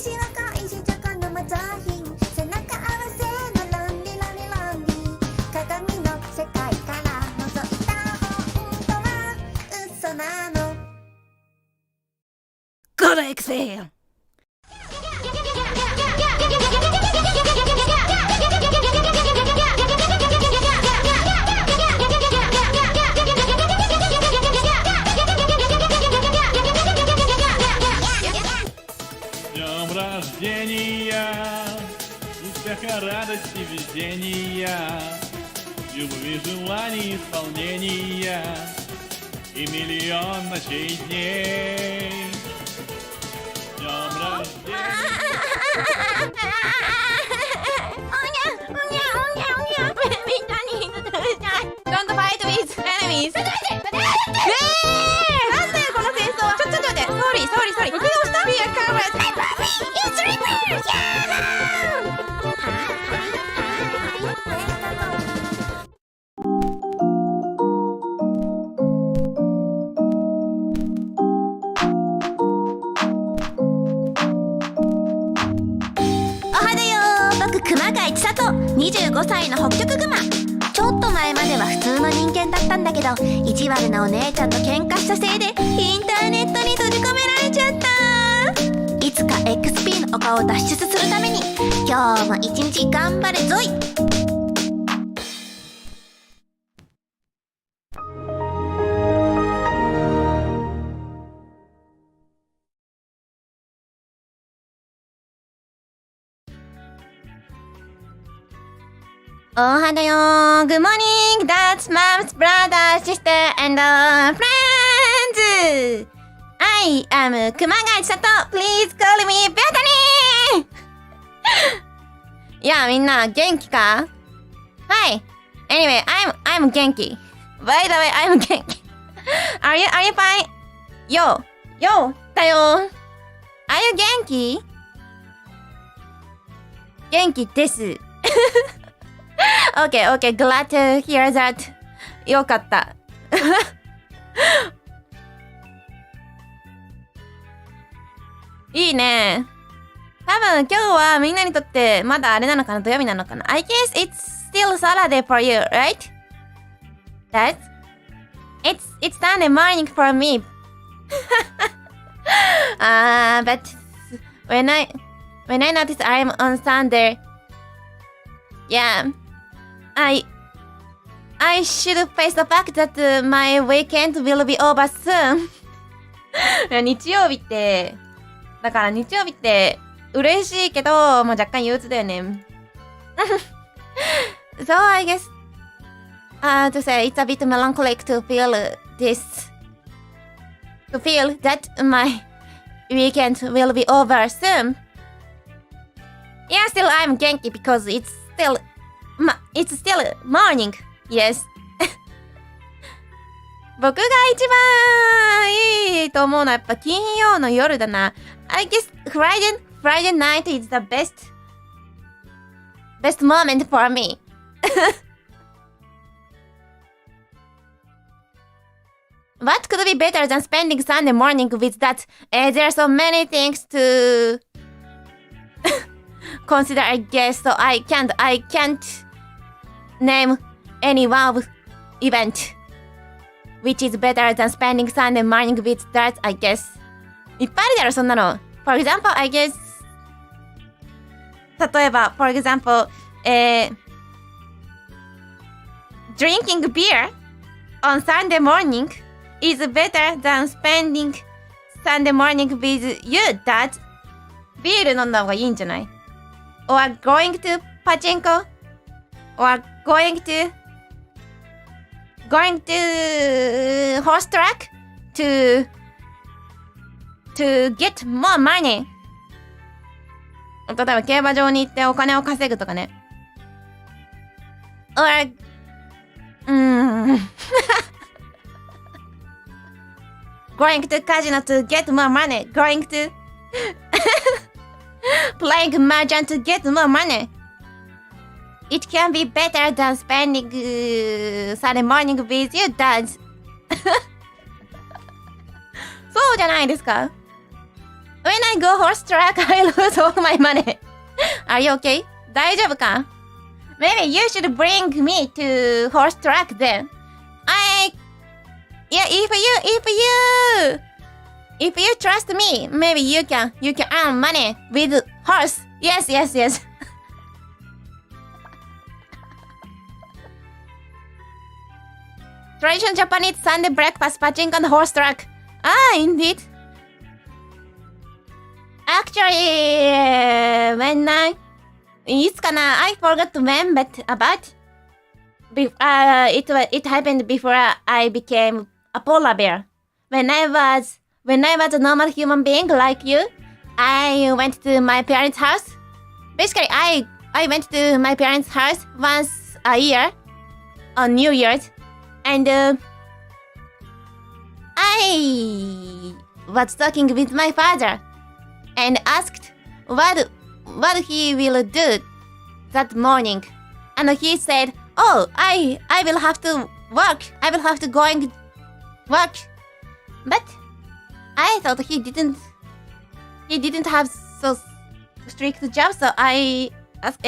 し若いしチョコの魔造品背中合わせのロンリロリロンリ鏡の世界から覗いた本当は嘘なのGood exam! Днем рождения, успеха, радости, везения, любви, желаний, исполнения и миллион ночей и дней. Днем рождения. Don't fight with enemies. なんだよこの戦争は。ちょっと待って。Sorry。副業した？ Be a coward. It's reverse. おはだよー。僕熊谷千里、25歳の北極熊。ちょっと前までは普通の人間だったんだけど、意地悪なお姉ちゃんと喧嘩したせいでインターネットに閉じ込められちゃった。いつか XP の丘を脱出するために今日も一日頑張れぞい。おはだよー。Good morning, dads, moms, brothers, sister, and friends. I am 熊谷千里. Please call me Beatani. いや、みんな元気か？はい。Anyway, I'm 元気。By the way, I'm 元気。Are you fine? Yo, だよ。Are you 元気？元気です。Okay, glad to hear that. よかった。いいね。多分今日はみんなにとってまだあれなのかな、土曜日なのかな。I guess it's still Saturday for you, right? It's Sunday morning for me. But when I notice I'm on Sunday, yeah.I should face the fact that my weekend will be over soon. 日曜日って、だから日曜日って嬉しいけど、もう若干憂鬱だよね。So I guess, to say it's a bit melancholic to feel that my weekend will be over soon. Yeah, still I'm 元気 because it's still morning. Yes. 僕が一番いいと思うのはやっぱ金曜の夜だな。I guess Friday night is the best moment for me. What could be better than spending Sunday morning with that? There are so many things to consider, I guess. So I can't name any one event which is better than spending Sunday morning with that, I guess. いっぱいあるだろ、そんなの。For example, I guess 例えば、for example, drinking beer on Sunday morning is better than spending Sunday morning with you, Dad. ビール飲んだ方がいいんじゃない？ Or going to pachinko? Or going to horse track to get more money. 例えば競馬場に行ってお金を稼ぐとかね。Or going to casino to get more money. Going to playing mahjong to get more money. It can be better than spending Sunday morning with you, Dad. そうじゃないですか？ When I go horse track, I lose all my money. Are you okay? 大丈夫か Maybe you should bring me to horse track then. Yeah, if you trust me, maybe you can earn money with horse. Yes. Traditional Japanese Sunday breakfast, pachinko and horse track. Indeed. Actually, I forgot when, but it happened before I became a polar bear. When I was a normal human being like you, I went to my parents' house. Basically, I went to my parents' house once a year on New Year's, and I was talking with my father and asked what he will do that morning, and he said, "Oh, I will have to work. I will have to go and work." But I thought he didn't have so strict job, so I asked,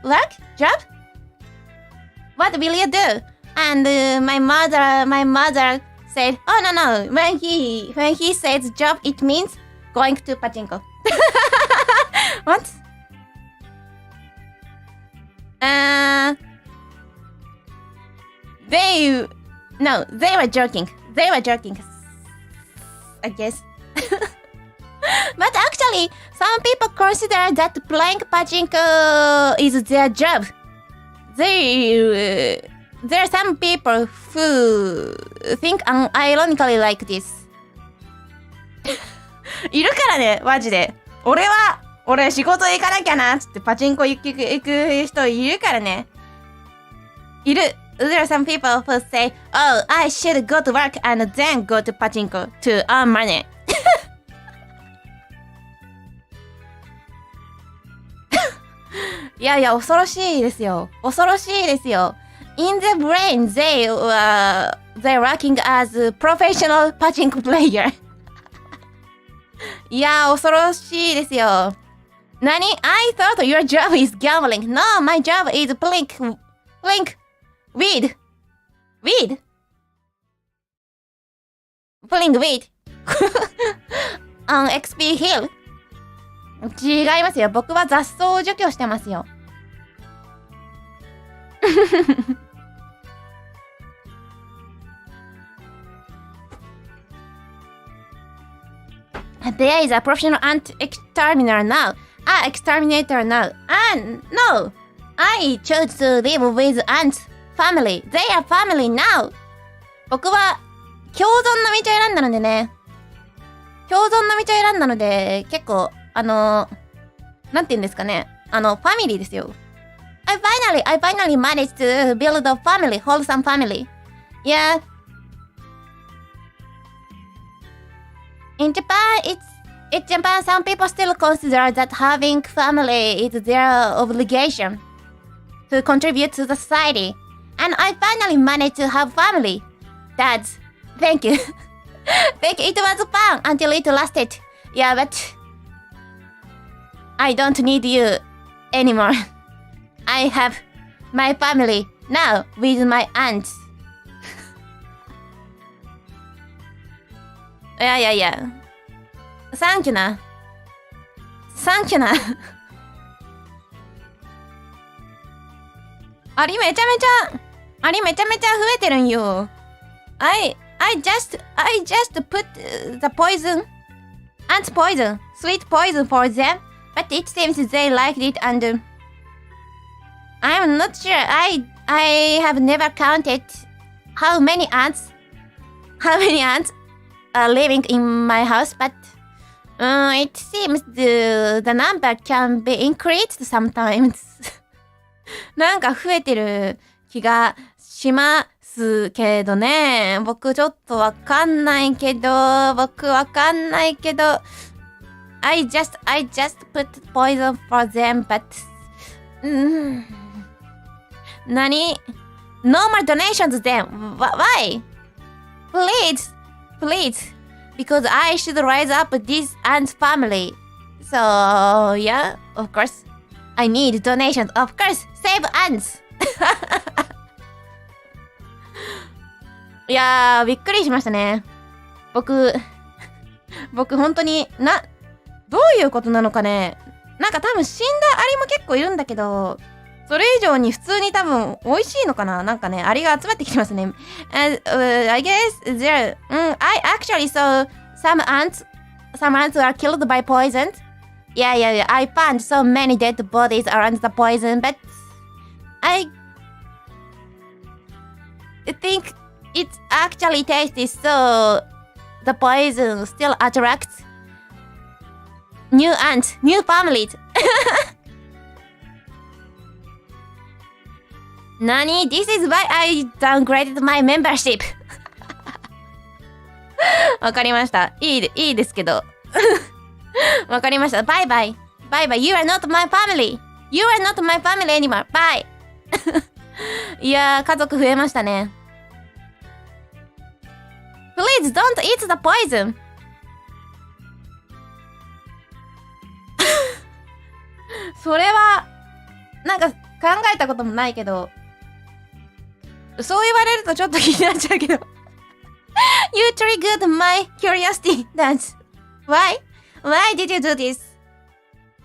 work? Job? What will you do? And my mother said, "Oh no. When he says job, it means going to pachinko." What? They were joking. I guess. But actually, some people consider that playing pachinko is their job. There are some people who think unironically like this. いるからね、マジで。俺仕事行かなきゃなっつってパチンコ行く人いるからね。いる。There are some people who say, "Oh, I should go to work and then go to pachinko to earn money." いや、恐ろしいですよ。In the brain, they're working as a professional pachinko player. いや、恐ろしいですよ。何 I thought your job is gambling. No, my job is playing weed. Playing weed. On XP Hill. 違いますよ。僕は雑草を除去してますよ。There is a professional ant exterminator now. Exterminator now. No. I chose to live with ants family. They are family now. 僕は共存の道を選んだのでね。結構なんて言うんですかね。ファミリーですよ。I finally managed to build a family, wholesome family. Yeah. In Japan, some people still consider that having family is their obligation to contribute to the society. And I finally managed to have family. Dads, thank you. Thank you. It was fun until it lasted. Yeah, but I don't need you anymore. I have my family now with my aunts. いや。サンキュな。アリめちゃめちゃ増えてるんよ。I just put the poison, ant poison, sweet poison for them, but it seems they liked it and I'm not sure. I have never counted how many ants are living in my house, but it seems the number can be increased sometimes. なんか増えてる気がしますけどね。僕ちょっとわかんないけど、I just put poison for them, but何 No more donations then. Why? Please because I should rise up this aunt's family. So, yeah, of course. I need donations. Of course, save ants. いやー、びっくりしましたね。僕本当に、どういうことなのかね。なんか多分死んだアリも結構いるんだけど、それ以上に普通に多分美味しいのかな。なんかね、アリが集まってきてますね。I guess there, I actually saw some ants were killed by poison. Yeah, I found so many dead bodies around the poison, but I think it actually tasty, so the poison still attracts new ants, new families. 何 This is why I downgraded my membership. わかりました。いいですけど。わかりました。バイバイ。バイバイ。You are not my family. You are not my family anymore. Bye. いやー、家族増えましたね。Please don't eat the poison. それは、なんか考えたこともないけど、そう言われるとちょっと気になっちゃうけど。You triggered my curiosity. That's why? Why did you do this?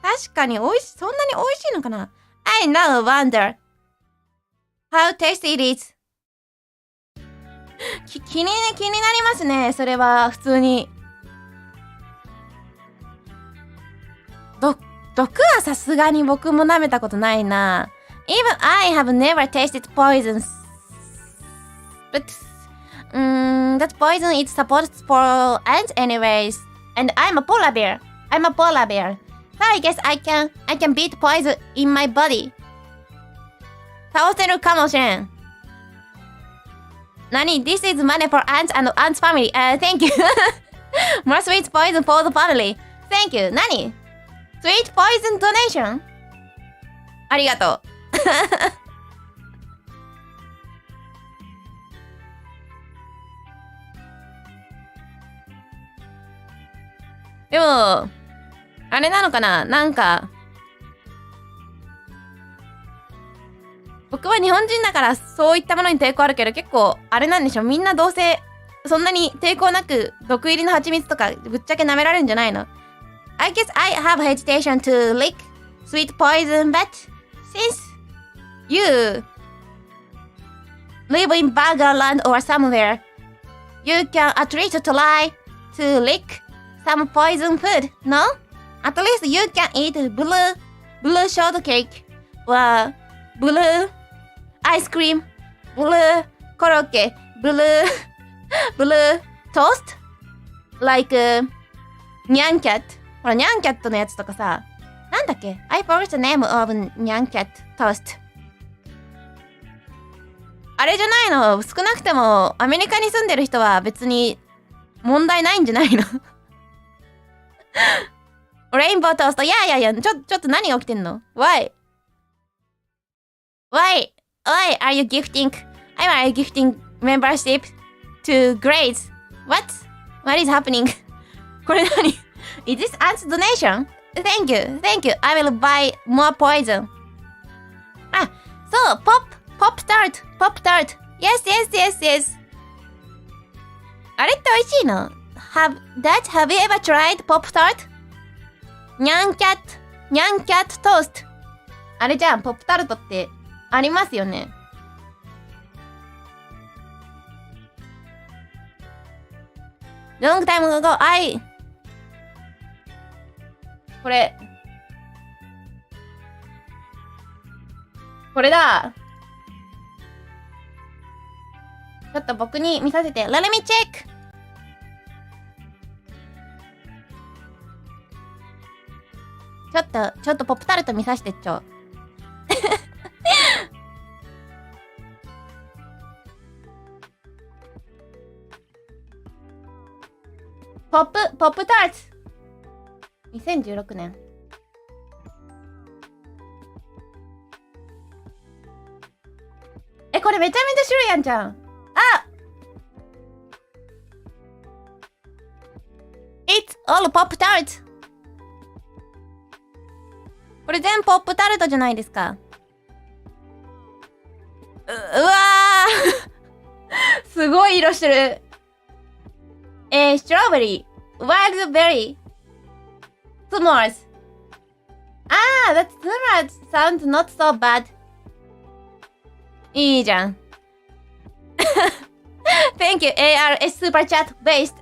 確かにそんなに美味しいのかな？ I now wonder how tasty it is. 気になりますね。それは普通に。毒はさすがに僕も舐めたことないな。Even I have never tasted poisons. But that poison is supposed for ants anyways. And I'm a polar bear. So I guess I can beat poison in my body. 倒せるかもしれん。何 This is money for ants and ants family. Thank you. More sweet poison for the family. Thank you. 何 Sweet poison donation? ありがとう。でも、あれなのかな？なんか、僕は日本人だからそういったものに抵抗あるけど、結構あれなんでしょ？みんなどうせそんなに抵抗なく毒入りの蜂蜜とかぶっちゃけ舐められるんじゃないの？ I guess I have hesitation to lick sweet poison, but since you live in Buggerland or somewhere, you can at least try to lick some poison food, no? At least you can eat blue shortcake or blue ice cream, blue korokke, blue toast, like nyan cat. ほら、ニャンキャットのやつとかさ、なんだっけ I forgot the name of ニャンキャット toast。あれじゃないの？少なくてもアメリカに住んでる人は別に問題ないんじゃないの？レインボートースト。いや、ちょっと何が起きてんの？ Why are you gifting membership to grades? What is happening? これ何？ Is this ants donation? Thank you. I will buy more poison. あ、そう、pop tart. Yes. あれって美味しいの？ Have you ever tried pop tart? ニャンキャットトースト。あれじゃん、ポップタルトってありますよね。Long time ago, これだ。ちょっと僕に見させて。Let me check. ちょっとポップタルト見させてちょ。ポップタルト。2016年。これめちゃめちゃ種類あんじゃん。あ、all pop tart。これ全ポップタルトじゃないですか。うわーすごい色してる。ストロベリー、ワイルドベリー、スモーズ。that smart sounds not so bad。いいじゃん。Thank you, ARS Super Chat Based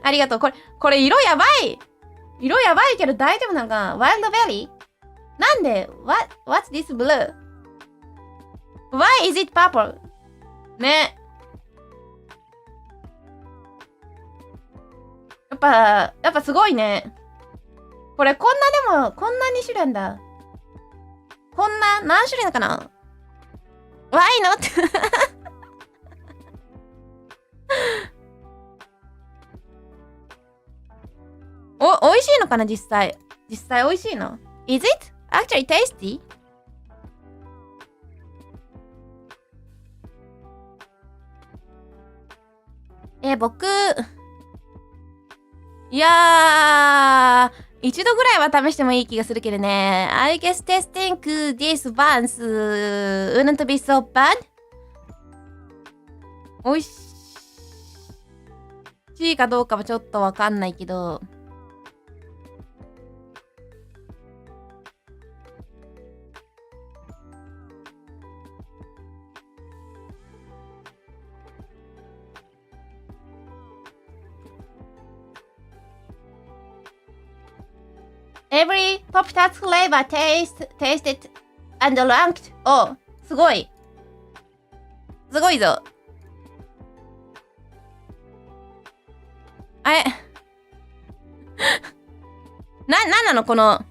ありがとう。これ色やばい。色やばいけど大丈夫なのかな。ワイルドベリーなんで What's this blue? Why is it purple? ね。やっぱすごいね。これこんなに種類なんだ。こんな何種類なのかな。Why not? おいしいのかな実際美味しいの Is it actually tasty? 僕いやー一度ぐらいは試してもいい気がするけどね。I guess testing this once wouldn't be so bad. おいしいかどうかはちょっとわかんないけど。Every Pop-Tarts flavor tasted and ranked. お、すごいぞ。なんなのこの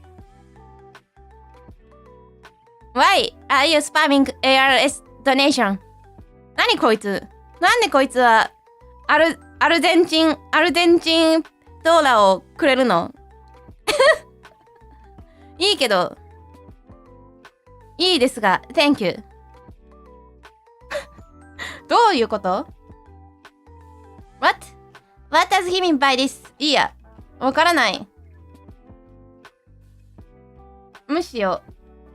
Why are you spamming ARS donation? 何こいつ。なんでこいつはアルゼンチンドーラーをくれるのいいけどいいですが Thank you どういうこと What does he mean by this? いいやわからない。無視よ。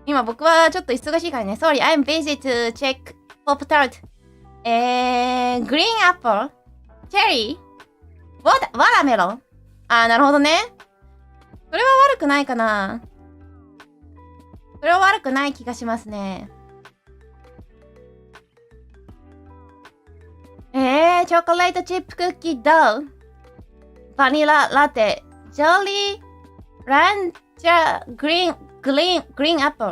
今僕はちょっと忙しいからね。Sorry, I'm busy to check Pop-Tart. Green apple? Cherry? Watermelon? なるほどね。それは悪くないかな。それは悪くない気がしますね。チョコレートチップクッキードー。バニララテ。ジョリーランチャーグリーンアップ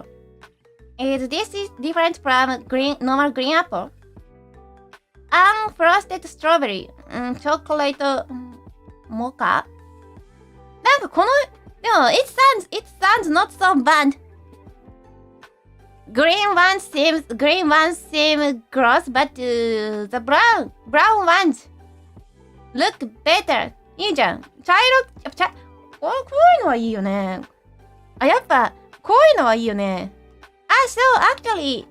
ル。Is this different from normal green apple? Unfrosted strawberry. チョコレートモカ。なんかこのでも it sounds not so bad. Green ones seem gross, but the brown ones look better. いいじゃん。こういうのはいいよね。やっぱこういうのはいいよね。So actually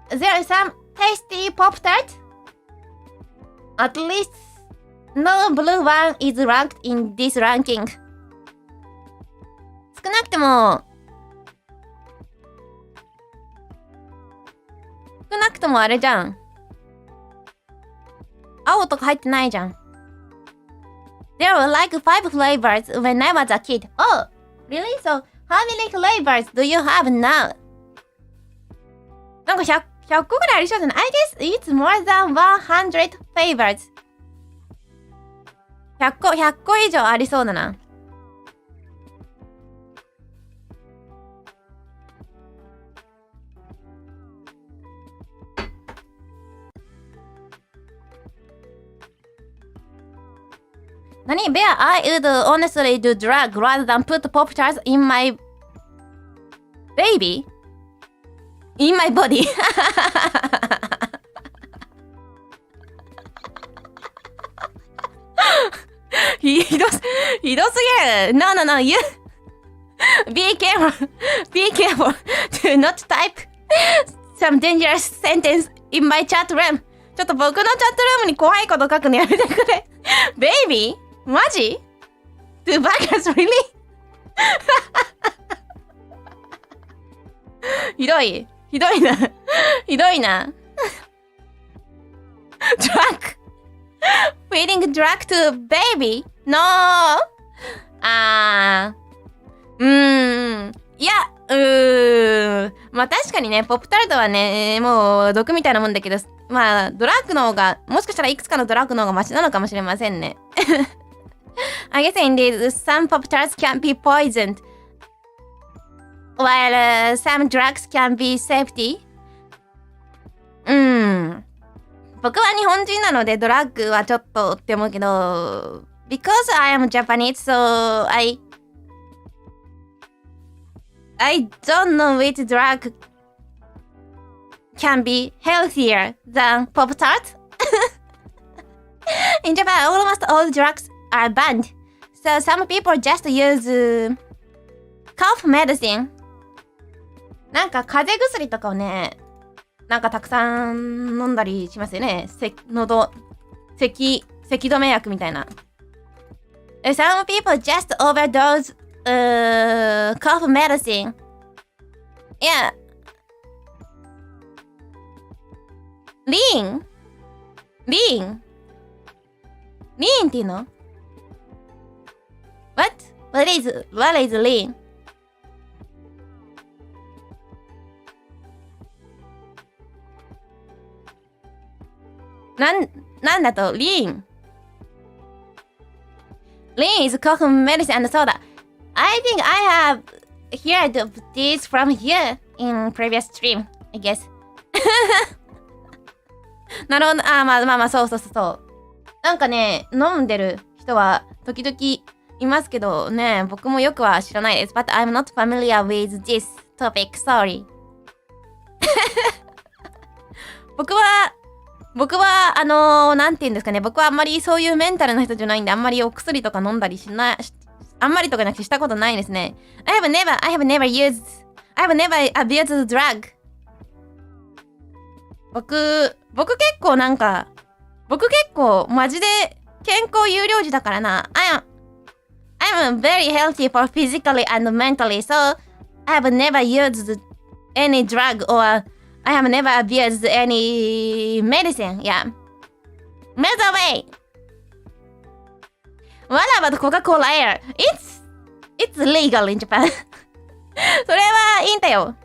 there are some tasty Pop-Tart. At least no blue one is ranked in this ranking. 少なくともあれじゃん。青とか入ってないじゃん。There were like 5 flavors when I was a kid. Oh, really? So how many flavors do you have now? なんか100個ぐらいありそうじゃない？ I guess it's more than 100 flavors. 100個以上ありそうだな。何 Bear, I would honestly do drug rather than put Pop-Tarts in my baby? In my body. ひどすぎる。No, you be careful do not type some dangerous sentence in my chat room. ちょっと僕のチャットルームに怖いこと書くのやめてくれ。ベイビーマジ ?Do buggers really? ひどいな。ひどいな。drug feeding drug to baby? No! いや、まあ確かにね、ポップタルトはね、もう毒みたいなもんだけど、まあドラッグの方が、もしかしたらいくつかのドラッグの方がマシなのかもしれませんね。I guess indeed some pop tarts can be poisoned, while some drugs can be safety. 僕は日本人なのでドラッグはちょっとって思うけど、because I am Japanese, so I don't know which drug can be healthier than Pop Tart. In Japan, almost all drugs are banned, so some people just use cough medicine. なんか風邪薬とかをね、なんかたくさん飲んだりしますよね。喉、咳止め薬みたいな。Some people just overdose cough medicine. Yeah. Lean っていうの What is lean? なんだと lean is cough medicine and soda. I think I have heard of this from here in previous stream, I guess. なるほど。まあ、そう。なんかね、飲んでる人は時々いますけどね、僕もよくは知らないです。But I'm not familiar with this topic, sorry. 僕はなんて言うんですかね、僕はあんまりそういうメンタルな人じゃないんで、あんまりお薬とか飲んだりしない、あんまりとかなくてしたことないですね。I have never abused drug. 僕結構マジで健康有料児だからな。I'm very healthy for physically and mentally, so I have never used any drug or I have never abused any medicine. Yeah. Melt away. What about Coca-Cola Air? It's legal in Japan. それはいいんだよ。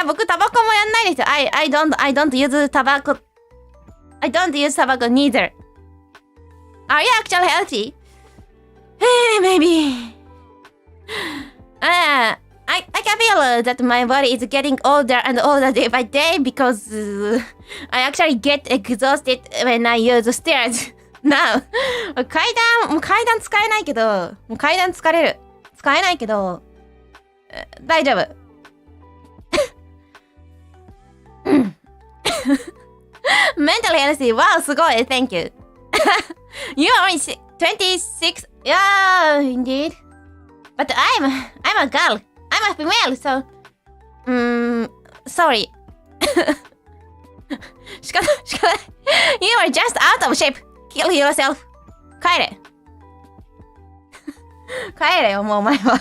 僕タバコもやんないですよ。I don't use tobacco. I don't use tobacco neither. Are you actually healthy? Maybe. I can feel that my body is getting older and older day by day because I actually get exhausted when I use stairs now. 階段使えないけど、もう階段疲れる。使えないけど、大丈夫。Mentally healthy. Wow, すごい。Thank you. You are only 26. Yeah, indeed. But I'm a girl. I'm a female, so... sorry. 仕方ない。You are just out of shape. Kill yourself. 帰れ。帰れよ、もうお前は。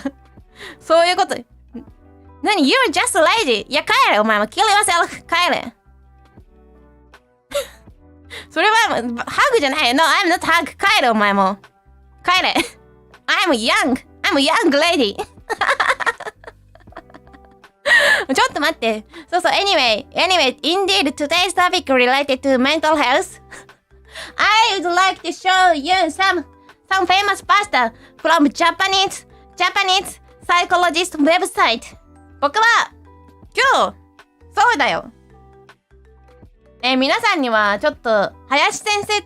そういうこと。何 ?You're just lazy. いや、帰れ、お前は。Kill yourself. 帰れ。それは、ハグじゃない。No, I'm not hug. 帰れ、お前も。帰れ。I'm a young lady. ちょっと待って。そう、anyway, indeed, today's topic related to mental health. I would like to show you some famous pasta from Japanese psychologist website. 僕は、今日、そうだよ。皆さんには、ちょっと、林先生っ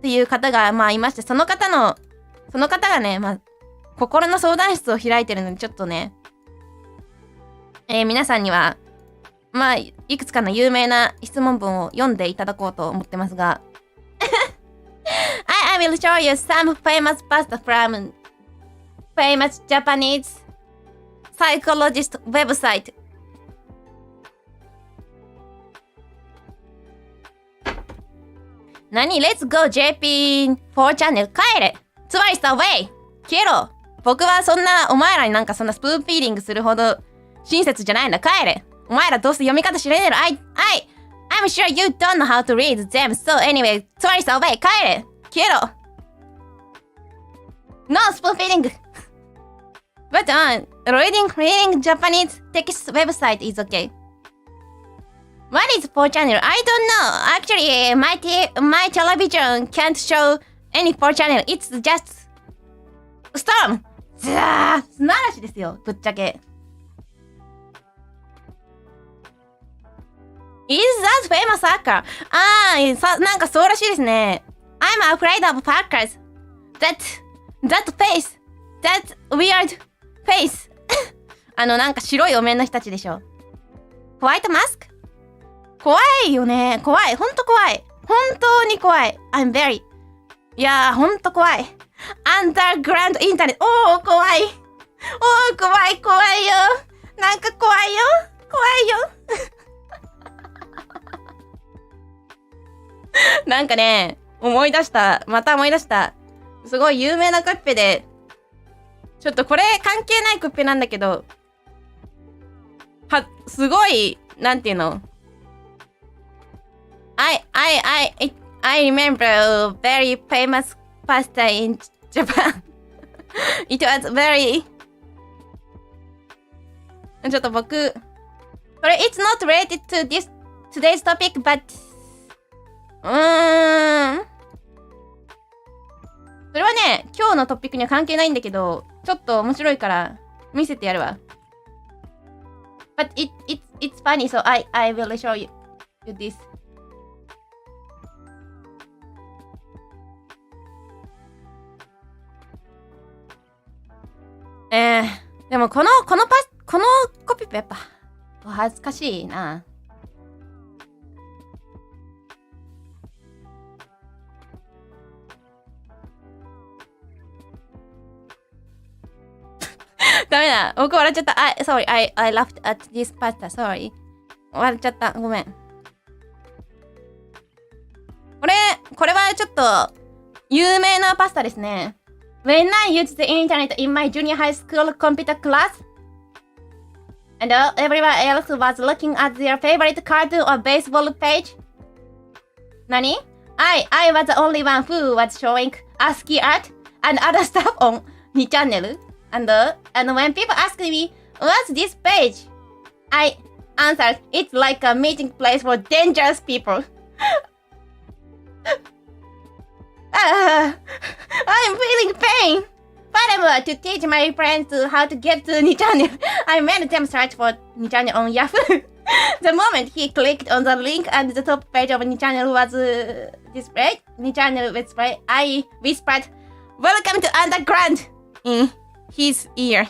ていう方が、いまして、その方がね、心の相談室を開いてるので、ちょっとね、皆さんには、いくつかの有名な質問文を読んでいただこうと思ってますが、I will show you some famous pasta from famous Japanese psychologist website. 何 ?Let's go JP4 チャンネル帰れ Twice away 消えろ僕はそんなお前らになんかそんなスプーンフィーリングするほど親切じゃないんだ帰れお前らどうせ読み方知らねえのI'm sure you don't know how to read them so anyway Twice away 帰れ消えろ No spoon feeding But reading Japanese text website is okay What is 4 channel? I don't know. Actually, my television can't show any 4 channel. It's just storm. 砂嵐ですよ、ぶっちゃけ。Is that famous hacker? なんかそうらしいですね。I'm afraid of hackers. That face. That weird face. なんか白いお面の人たちでしょ。White mask?怖いよね。怖い。ほんと怖い。本当に怖い。I'm very. いやー、ほんと怖い。Underground Internet. おー、怖い。おー、怖い、怖いよ。なんか怖いよ。怖いよ。なんかね、思い出した。また思い出した。すごい有名なコッペで、ちょっとこれ関係ないコッペなんだけど、すごい、なんていうのI remember a very famous pasta in Japan. It was very ちょっと僕これ It's not related to today's topic but それはね今日のトピックには関係ないんだけどちょっと面白いから見せてやるわ But it's funny so I will show you thisでもこのコピペやっぱ恥ずかしいな。ダメだ。僕笑っちゃった。Sorry. I laughed at this pasta. Sorry. 笑っちゃった。ごめん。これはちょっと有名なパスタですね。When I used the internet in my junior high school computer class, and everyone else was looking at their favorite cartoon or baseball page. Nani? I was the only one who was showing ASCII art and other stuff on 2 channel. And when people asked me, what's this page? I answered, it's like a meeting place for dangerous people. I'm feeling pain. Furthermore, to teach my friends how to get to 2 channel, I made them search for 2 channel on Yahoo. The moment he clicked on the link and the top page of 2 channel was displayed, 2 channel display, I whispered, "Welcome to underground" in his ear.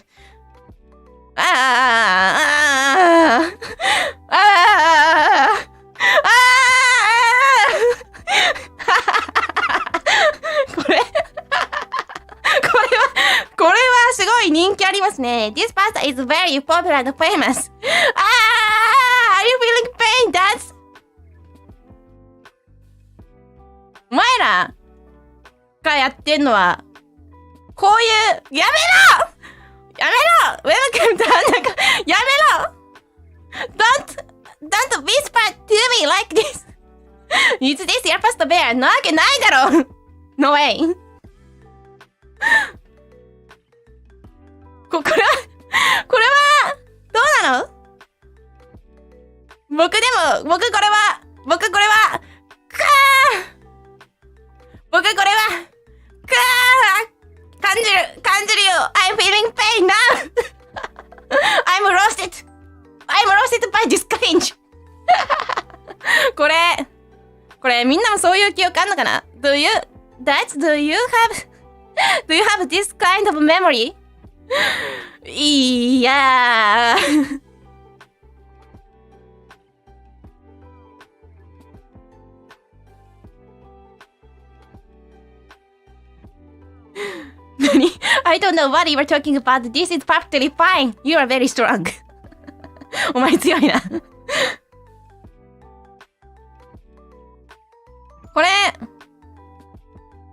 これはすごい人気ありますね。This pasta is very popular and famous. Are you feeling pain? That's お前らがやってんのはこういうやめろ Welcome to やめろ Don't whisper to me like this. Is this your pasta bear? なわけないだろ No way. これはどうなの？僕これは感じるよ I'm feeling pain now I'm roasted by this cringe これみんなもそういう記憶あんのかな Do you have this kind of memory? いやー何 I don't know what you were talking about. This is perfectly fine. You are very strong. お前強いなこれ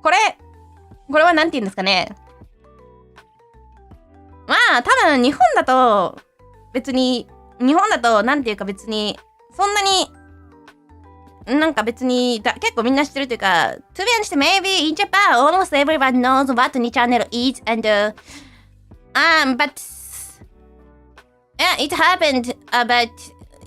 これはなんて言うんですかね。まあ、多分日本だと、なんていうか別に、そんなに、なんか別に結構みんな知ってるというか、To be honest, maybe in Japan, almost everyone knows what any channel is, and but yeah, it happened about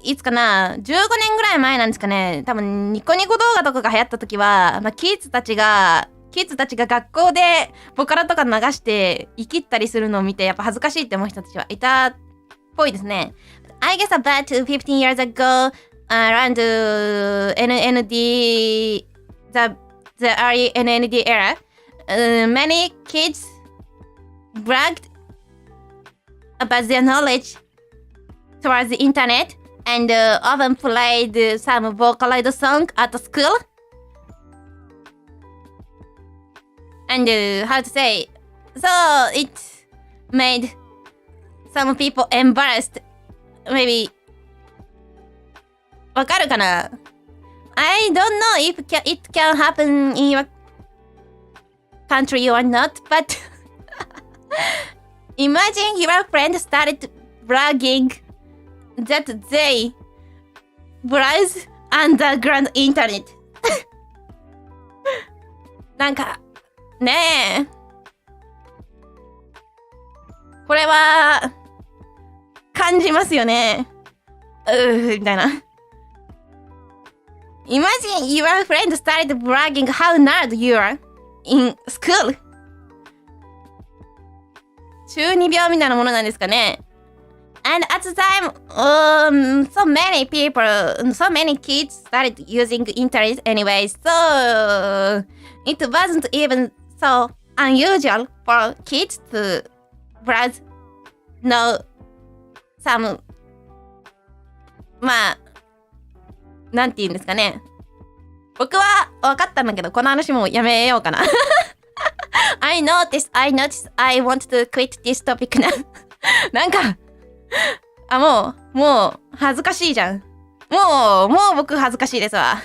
いつかな、15年ぐらい前なんですかね。多分ニコニコ動画とかが流行った時は、まあ、キッズたちが学校でボカロとか流して生きったりするのを見て、やっぱ恥ずかしいって思う人たちはいたっぽいですね。I guess about 15 years ago, around NND, the early NND era, many kids bragged about their knowledge towards the internet and often played some vocaloid song at school. And how to say, so it made some people embarrassed. Maybe わかるかな？ I don't know if it can happen in your country or not, but imagine your friend started bragging that they browse underground internet. なんかねえ、これは感じますよね。みたいな。Imagine your friend started bragging how nerd you are in school. 中二病みたいなものなんですかね。And at the time, so many kids started using internet anyway, so it wasn't even so unusual for kids to browse some まあなんて言うんですかね。僕は分かったんだけど、この話もやめようかな。I noticed, I want to quit this topic now. なんか、もう、恥ずかしいじゃん。もう僕恥ずかしいですわ。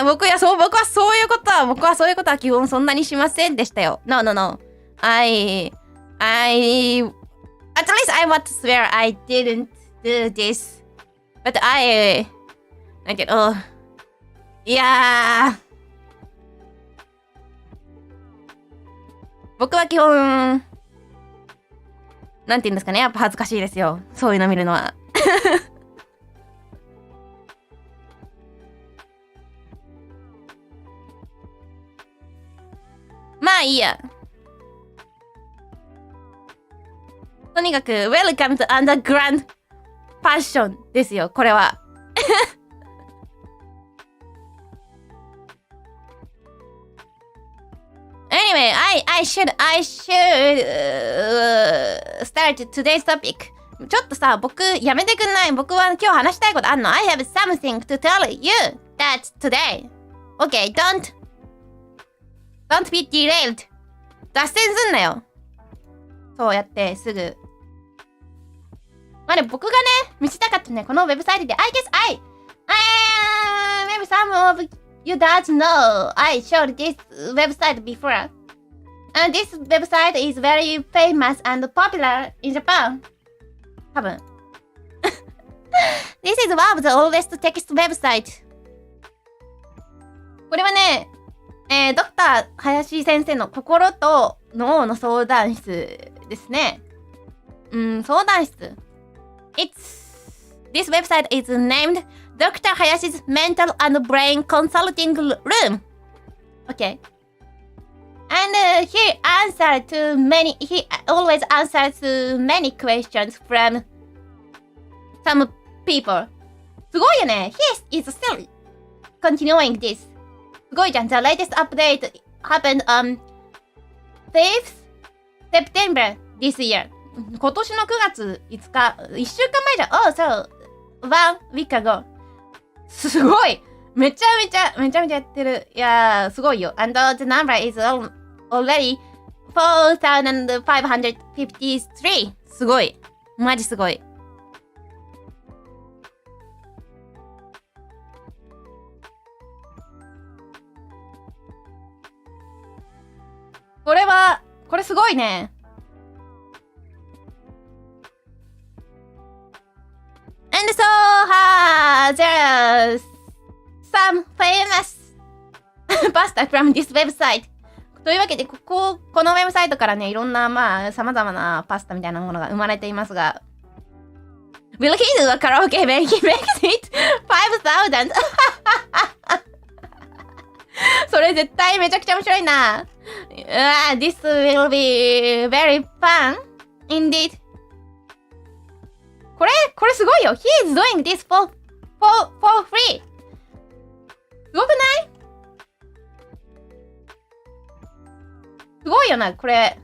僕はそういうことは基本そんなにしませんでしたよ。No. At least I want to swear I didn't do this. Butだけど、いやー、僕は基本、なんて言うんですかね、やっぱ恥ずかしいですよ。そういうの見るのは。まあいいや。とにかく、Welcome to Underground Passion ですよ、これは。Anyway, I should start today's topic. ちょっとさ、僕やめてくんない？僕は今日話したいことあんの。I have something to tell you that today. Okay, don't be derailed. 脱線すんなよ。そうやってすぐ。まあね、僕がね、見せたかったね、このウェブサイトで。I guess maybe some of you don't know I showed this website before. And this website is very famous and popular in Japan. 多分。This is one of the oldest text website. これはね、ドクター林先生の心と脳の相談室ですね。相談室。This website is named Dr. Hayashi's Mental and Brain Consulting Room. Okay. And he always answers to many questions from some people. すごいよね。He is still continuing this. すごいじゃん。The latest update happened on 5th September this year. 今年の9月5日、1週間前じゃん。Oh, so, 1 week ago. すごいめちゃめちゃやってる。いやー、すごいよ。And the number is already 4,553. すごい。マジすごい。れすごいね。And so, there's some famous pasta from this website. というわけで、このウェブサイトからね、いろんな、まあ、様々なパスタみたいなものが生まれていますが、Will he do a karaoke when he makes it 5,000? それ絶対めちゃくちゃ面白いな。This will be very fun indeed. これすごいよ。He is doing this for free. すごくない？すごいよな、これ。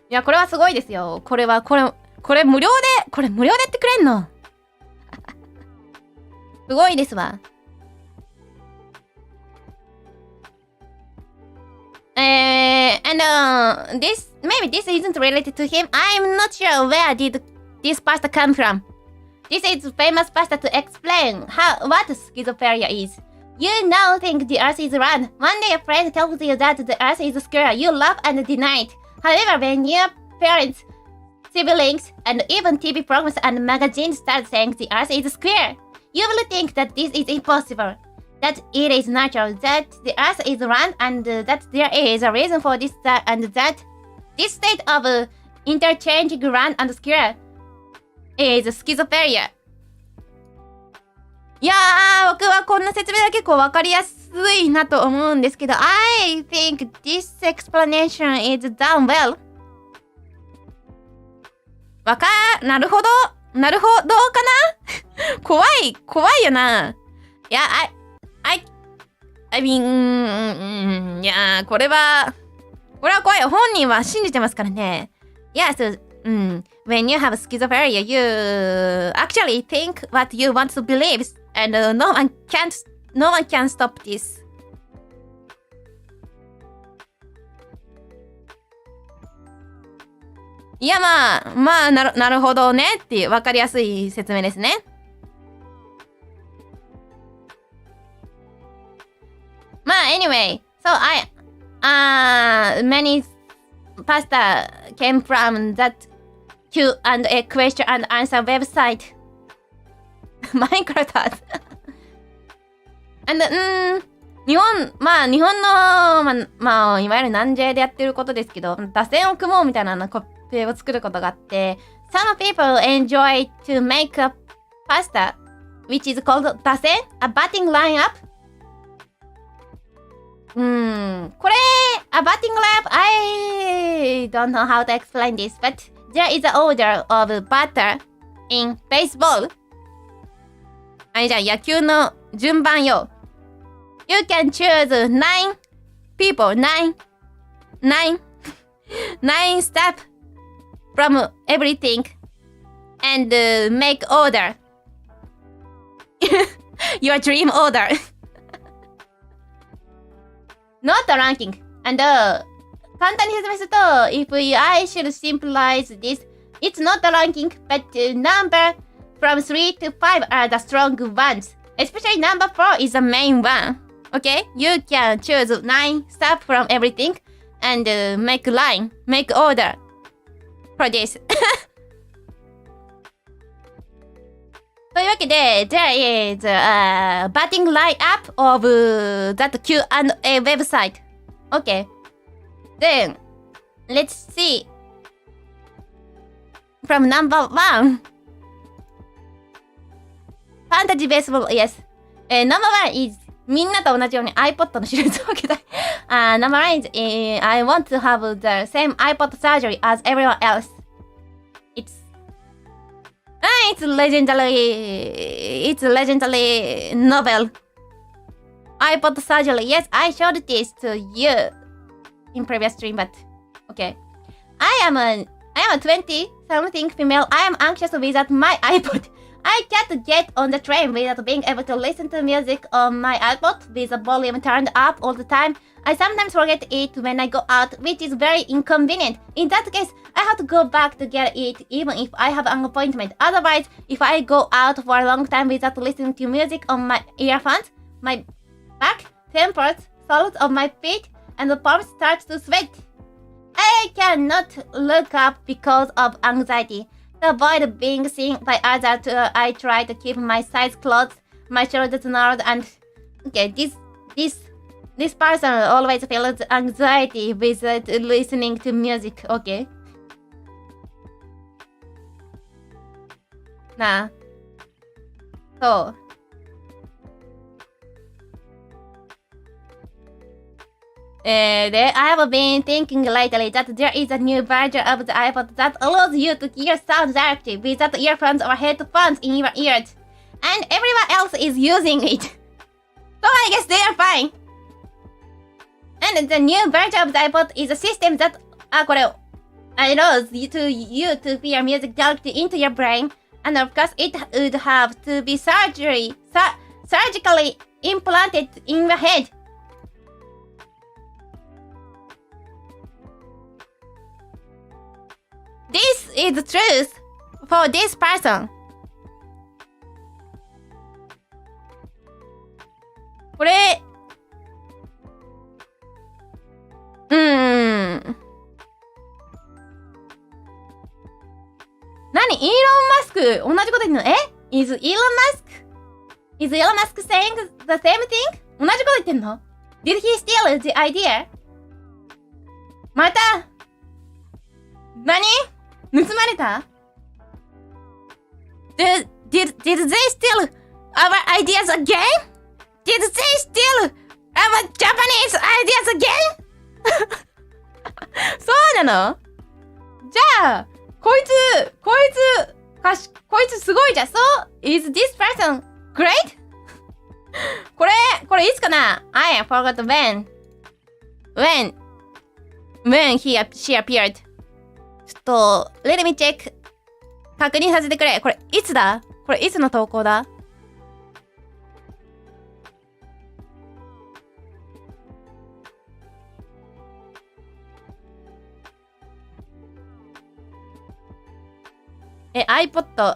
いや、これはすごいですよ。これ無料でやってくれんの。すごいですわ。Maybe this isn't related to him. I'm not sure where did this pasta come from. This is famous pasta to explain what schizophrenia is. You now think the earth is round. One day a friend tells you that the earth is square. You laugh and deny it. However, when your parents, siblings, and even TV programs and magazines start saying the earth is square, you will think that this is impossible, that it is natural, that the earth is round, and that there is a reason for this, and that this state of interchanging round and square is schizophrenia. いやー、僕はこんな説明が結構わかりやすいなと思うんですけど、I think this explanation is done well. なるほどかな怖いよな。いや、I mean, いや、これは怖いよ。本人は信じてますからね。Yes, when you have schizophrenia, you actually think what you want to believe, and no one can stop this. いや、まあ、なるほどねっていう分かりやすい説明ですね。まあ、anyway, so many pasta came from that Q&A question and answer website. Minecraft. And, 日本の、いわゆる南 J でやってることですけど、打線を組もうみたいなコピーを作ることがあって、Some people enjoy to make a pasta, which is called 打線 a batting lineup. これ、a batting lineup, I don't know how to explain this, but there is an order of batter in baseball. じゃあ野球の順番よ。You can choose 9 people, 9 steps from everything and make order. Your dream order. Not a ranking. And 簡単に説明すると、if I should simplify this, it's not a ranking, but number from 3 to 5 are the strong ones. Especially number 4 is the main one. Okay? You can choose 9 stuff from everything and make order for this. というわけで、there is a batting lineup of that Q&A website. Okay. Then, let's see. From number 1. Fantasy baseball, yes. Number 1 is みんなと同じように ipod のシリーズを受けたい。Number 1 is I want to have the same ipod surgery as everyone else. It's legendary novel. iPod surgery. Yes, I showed this to you in previous stream, but okay. I am a 20-something female. I am anxious without my iPod. I can't get on the train without being able to listen to music on my iPod with the volume turned up all the time. I sometimes forget it when I go out, which is very inconvenient. In that case, I have to go back to get it even if I have an appointment. Otherwise, if I go out for a long time without listening to music on my earphones, my back, temples, soles of my feet and the palms start to sweat. I cannot look up because of anxiety. To avoid being seen by others, I try to keep my sides closed, my shoulders narrowed, and okay, this person always feels anxiety with listening to music. Okay. なあ。そう。I have been thinking lately that there is a new version of the iPod that allows you to hear sounds directly without earphones or headphones in your ears. And everyone else is using it. So I guess they are fine. And the new version of the iPod is a system that allows you to hear music directly into your brain. And of course, it would have to be surgically implanted in your head. This is the truth for this person. これ、何イーロン・マスク、同じこと言ってんの？Is Elon Musk saying the same thing? 同じこと言ってんの？ Did he steal the idea? また何？盗まれた？ Did they steal our ideas again? Did they steal our Japanese ideas again? そうなの？じゃあこいつすごいじゃん。So, is this person great? これいつかな？ I forgot when she appeared. ちょっと、let me check. 確認させてくれ。これいつだ？これいつの投稿だ？iPod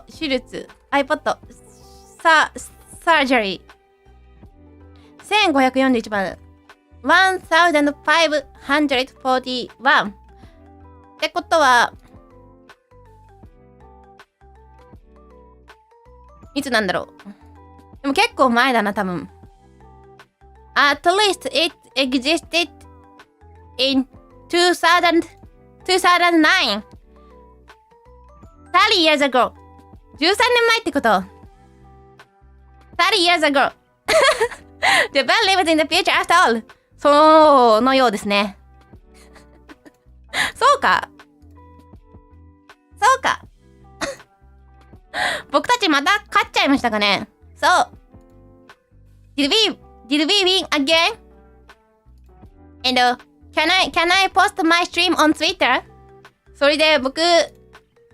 手術 iPod サージャリー1541番1541ってことはいつなんだろう。でも結構前だな多分。At least it existed in 2009 30 years ago 13年前ってこと30 years ago Japan lives in the future after all そうのようですねそうか僕たちまた勝っちゃいましたかね。そう Did we win again? And Can I post my stream on Twitter? それで僕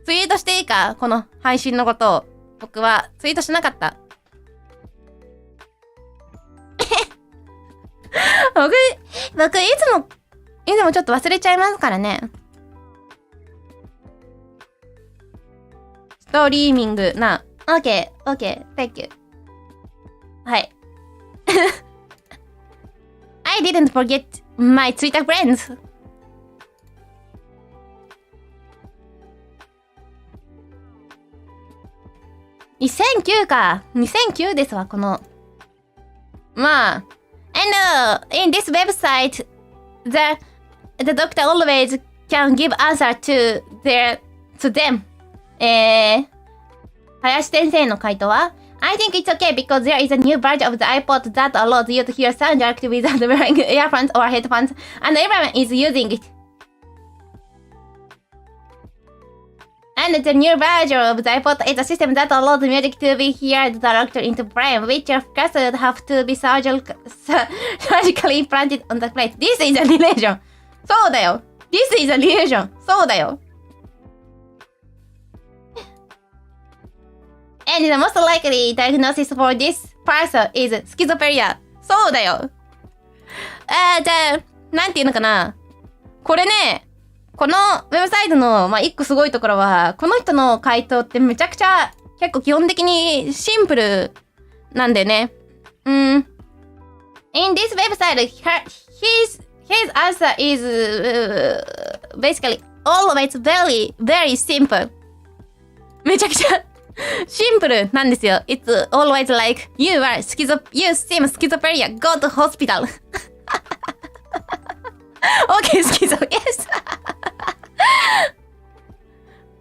ツイートしていいか？この配信のことを僕はツイートしなかった僕いつもちょっと忘れちゃいますからね。ストリーミングな OK Thank you はいI didn't forget my Twitter friends 2009か2009ですわこのまあ and in this website the doctor always can give answer to them 林先生の回答はI think it's okay because there is a new version of the iPod that allows you to hear sound directly without wearing earphones or headphones, and everyone is using it. And the new version of the iPod is a system that allows music to be heard directly into the brain, which of course would have to be surgically implanted on the plate. This is an illusion. そうだよ。This is an illusion. そうだよ。And the most likely diagnosis for this person is schizophrenia. そうだよ。じゃあ、なんていうのかな。これね、このウェブサイトの、一個すごいところは、この人の回答ってめちゃくちゃ結構基本的にシンプルなんでね。In this website, his answer is basically always very, very simple. めちゃくちゃシンプルなんですよ。It's always like, you seem schizophrenia, go to hospital. Okay, schizo, yes.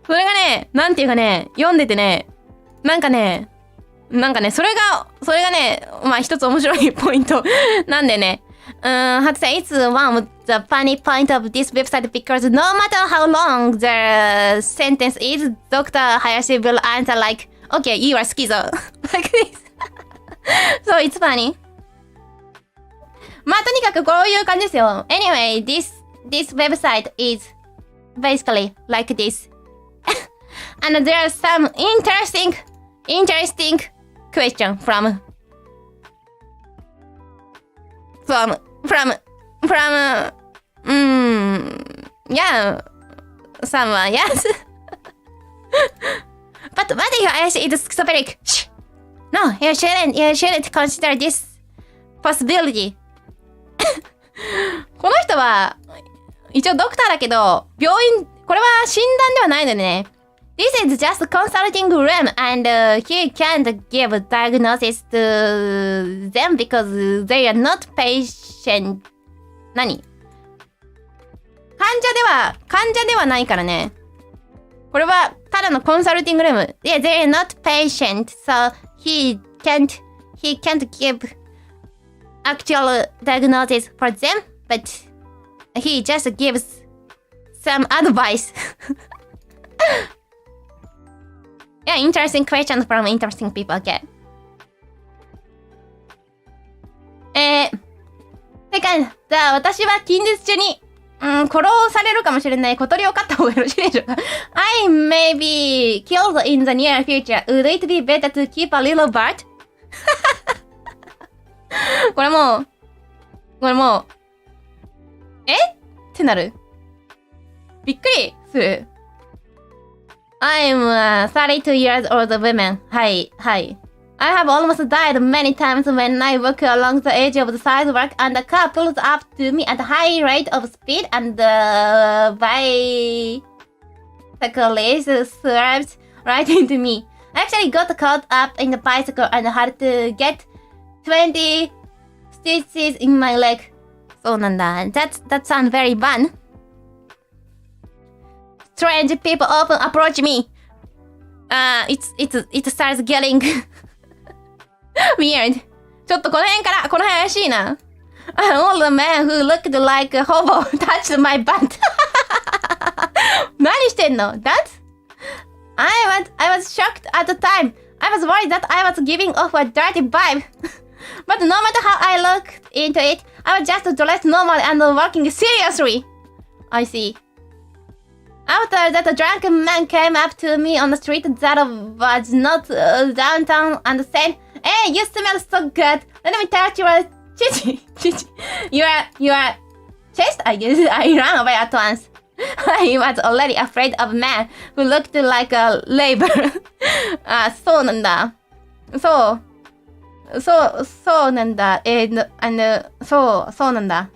それがね、なんていうかね、読んでてね、なんかね、それがね、まあ一つ面白いポイントなんでね。how to say, it's one of the funny point of this website because no matter how long the sentence is, Dr. Hayashi will answer like, okay, you are schizo. Like this. So it's funny. まあとにかくこういう感じですよ。Anyway, this website is basically like this. And there are some interesting question from yeah, someone, yes. But what if Ayashi is schizophrenic? Shh. No, you shouldn't consider this possibility. この人は一応ドクターだけど病院、これは診断ではないのでね。This is just a consulting room and he can't give a diagnosis to them because they are not patient. 何？患者ではないからね。これはただのコンサルティングルーム。Yeah, they are not patient, so he can't give actual diagnosis for them, but he just gives some advice. Yeah, interesting questions from interesting people. Okay. てか、じゃあ私は近日中に、殺されるかもしれない小鳥を飼った方がよろしいでしょうか。I may be killed in the near future. Would it be better to keep a little bird? これもう、ってなる。びっくりする。I'm 32 years old woman. はい。I have almost died many times when I walk along the edge of the sidewalk and the car pulls up to me at a high rate of speed and the bicyclist swerves right into me. I actually got caught up in the bicycle and had to get 20 stitches in my leg. そうなんだ。That sounds very fun. Strange people often approach me. It starts getting weird. ちょっとこの辺怪しいな。An old man who looked like a hobo touched my butt. 何してんの That? I was shocked at the time. I was worried that I was giving off a dirty vibe. But no matter how I looked into it, I was just dressed normally and working seriously. I see. After that, a drunk man came up to me on the street that was not downtown and said, "Hey, you smell so good. Let me touch your chichi. Your chest, I guess." I ran away at once. I was already afraid of a man who looked like a laborer. そうなんだ。そうなんだ。そうなんだ。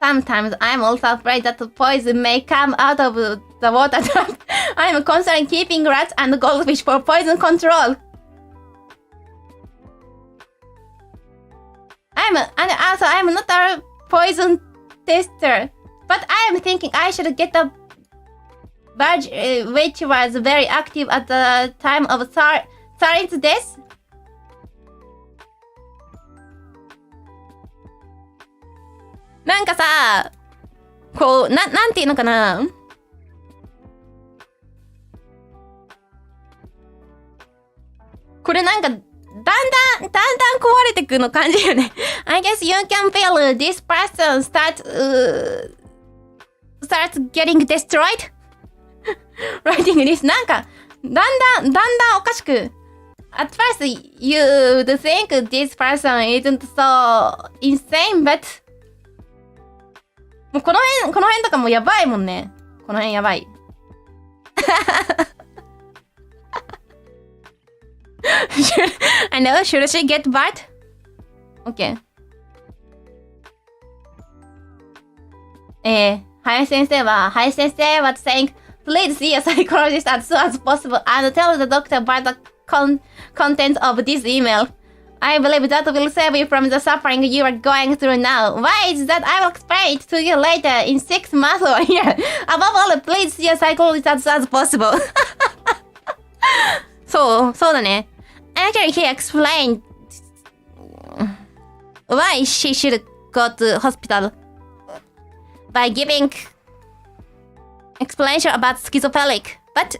Sometimes I'm also afraid that the poison may come out of the water trap. I'm constantly keeping rats and goldfish for poison control. I'm not a poison tester, but I am thinking I should get a badge which was very active at the time of Sarin's death. なんかさ、こう、なんていうのかな。これなんか、だんだん壊れてくの感じよね。I guess you can feel this person starts getting destroyed. Writing this なんか、だんだんおかしく。At first, you'd think this person isn't so insane, but もうこの辺とかもうやばいもんね。この辺やばい。I know, should she get bad? Okay. 林先生は saying, please see a psychologist as soon as possible and tell the doctor about the content of this email. I believe that will save you from the suffering you are going through now. Why is that? I will explain it to you later in 6 months or a year. Above all, please see a psychologist as soon as possible. そうだね。Actually, he explained why she should go to hospital by giving explanation about schizophrenic. But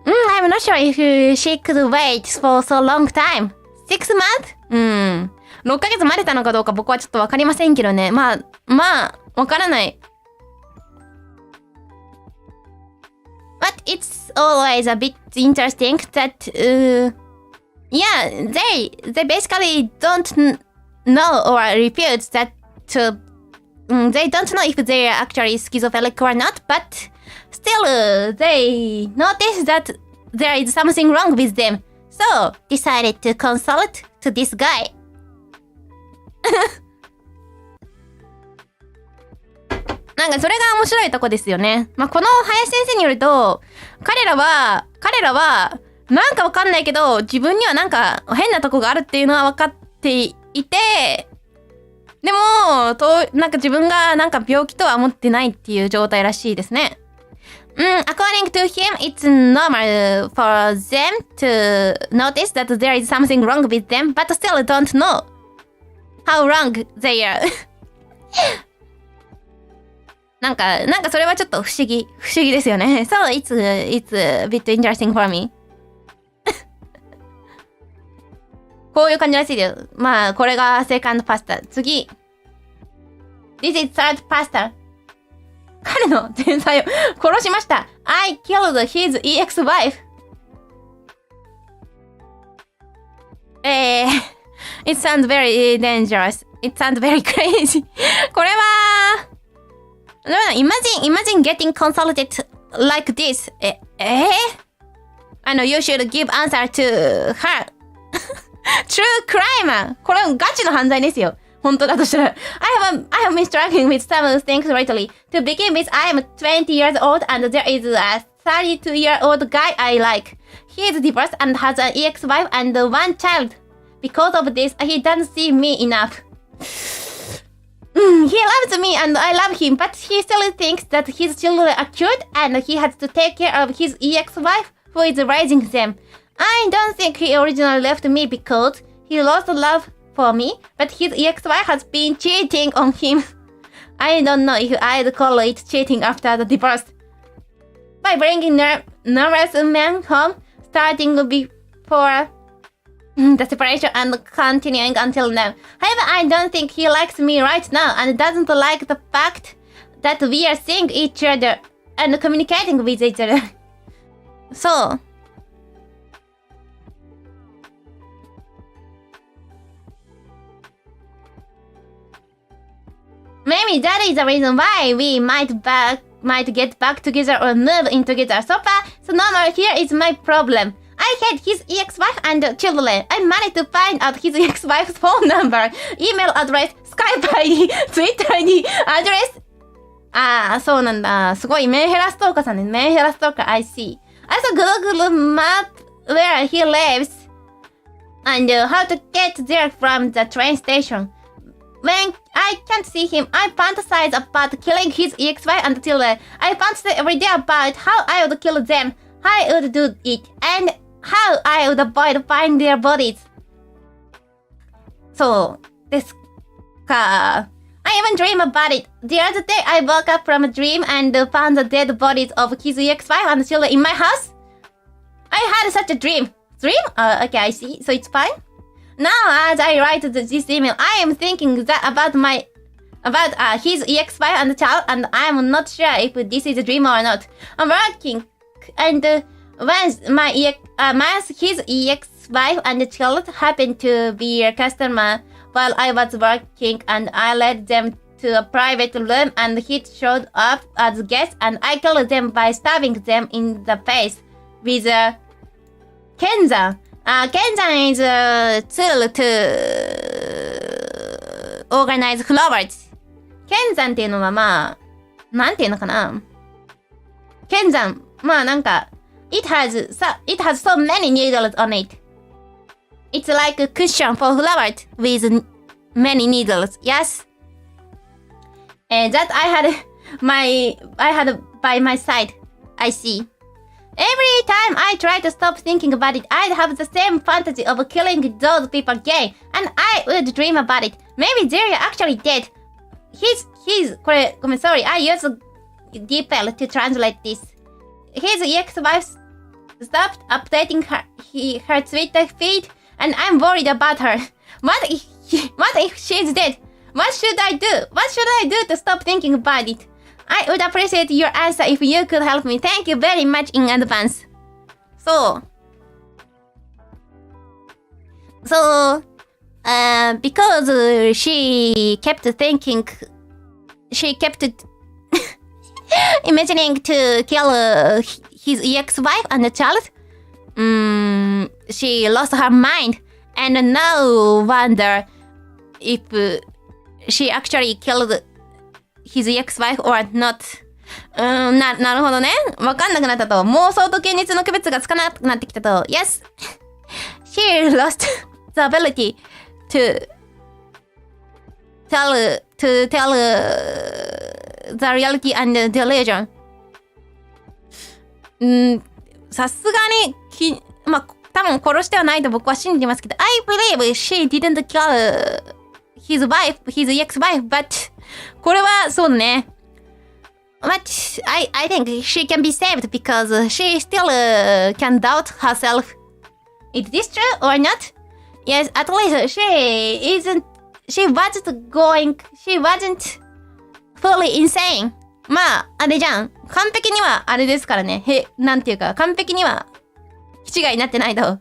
I'm not sure if she could wait for so long time. 6 months? 6ヶ月待てたのかどうか僕はちょっとわかりませんけどね。まあ、わからない。But it's always a bit interesting that, yeah, they basically don't know or refute that they don't know if they are actually schizophrenic or not, but still they notice that there is something wrong with them. So decided to consult to this guy. なんかそれが面白いとこですよね。まあ、この林先生によると、彼らはなんかわかんないけど、自分にはなんか変なとこがあるっていうのは分かっていて、でもなんか自分がなんか病気とは思ってないっていう状態らしいですね。According to him, it's normal for them to notice that there is something wrong with them, but still don't know how wrong they are. なんかそれはちょっと不思議ですよね。So it's a bit interesting for me. こういう感じらしいです。まあ、これがセカンドパスタ。次。This is third pasta. 彼の天才を殺しました。I killed his ex-wife. It sounds very dangerous. It sounds very crazy. これは、Imagine getting consulted like this. I know you should give answer to her. True crime. これはガチの犯罪ですよ。本当だとしたら。I have been struggling with some things lately. To begin with, I am 20 years old and there is a 32-year-old guy I like. He is divorced and has an ex-wife and one child. Because of this, he doesn't see me enough. He loves me and I love him, but he still thinks that his children are cute and he has to take care of his ex-wife who is raising them. I don't think he originally left me because he lost love for me, but his ex-wife has been cheating on him. I don't know if I'd call it cheating after the divorce. By bringing nervous men home, starting before the separation and continuing until now. However, I don't think he likes me right now and doesn't like the fact that we are seeing each other and communicating with each other. So, maybe that is the reason why we might get back together or move in together. So far, so normal. Here is my problem. I hate his ex-wife and children. I managed to find out his ex-wife's phone number, email address, Skype ID, Twitter ID, address. そうなんだ。すごいメンヘラストーカーさんね。メンヘラストーカー I see. Also Google map where he lives and how to get there from the train station. When I can't see him, I fantasize about killing his ex-wife and children. I fantasize every day about how I would kill them, how I would do it, and how I would avoid finding their bodies. そうですか。I even dream about it. The other day, I woke up from a dream and found the dead bodies of his ex-wife and children in my house. I had such a dream. Dream? Okay, I see. So it's fine. Now, as I write this email, I am thinking that about his ex-wife and child, and I am not sure if this is a dream or not. I'm working, and once his ex-wife and child happened to be a customer while I was working, and I led them to a private room, and he showed up as guest, and I killed them by stabbing them in the face with a Kenzan. Kenzan is a tool to organize flowers. Kenzan っていうのはまあ、なんていうのかな。Kenzan、まあなんか、it has so many needles on it. It's like a cushion for flowers with many needles. Yes. And that I had by my side. I see. Every time I try to stop thinking about it, I'd have the same fantasy of killing those people again, and I would dream about it. Maybe they're actually dead.これ、ごめん、sorry. I use DeepL to translate this. His ex-wife stopped updating her Twitter feed, and I'm worried about her. What if she's dead? What should I do? What should I do to stop thinking about it? I would appreciate your answer if you could help me. Thank you very much in advance. So, because she kept imagining to kill his ex-wife and the child. She lost her mind, and no wonder if she actually killed his ex-wife or not. なるほどね。わかんなくなったと。妄想と現実の区別がつかなくなってきたと。Yes. She lost the ability to tell the reality and the delusion. さすがにまあ、多分殺してはないと僕は信じてますけど、I believe she didn't kill his ex-wife, but これはそうだね。But I think she can be saved because she still can doubt herself. Is this true or not? Yes, at least she wasn't fully insane. まあ、あれじゃん。完璧にはあれですからね。なんていうか、完璧には気違いになってないと。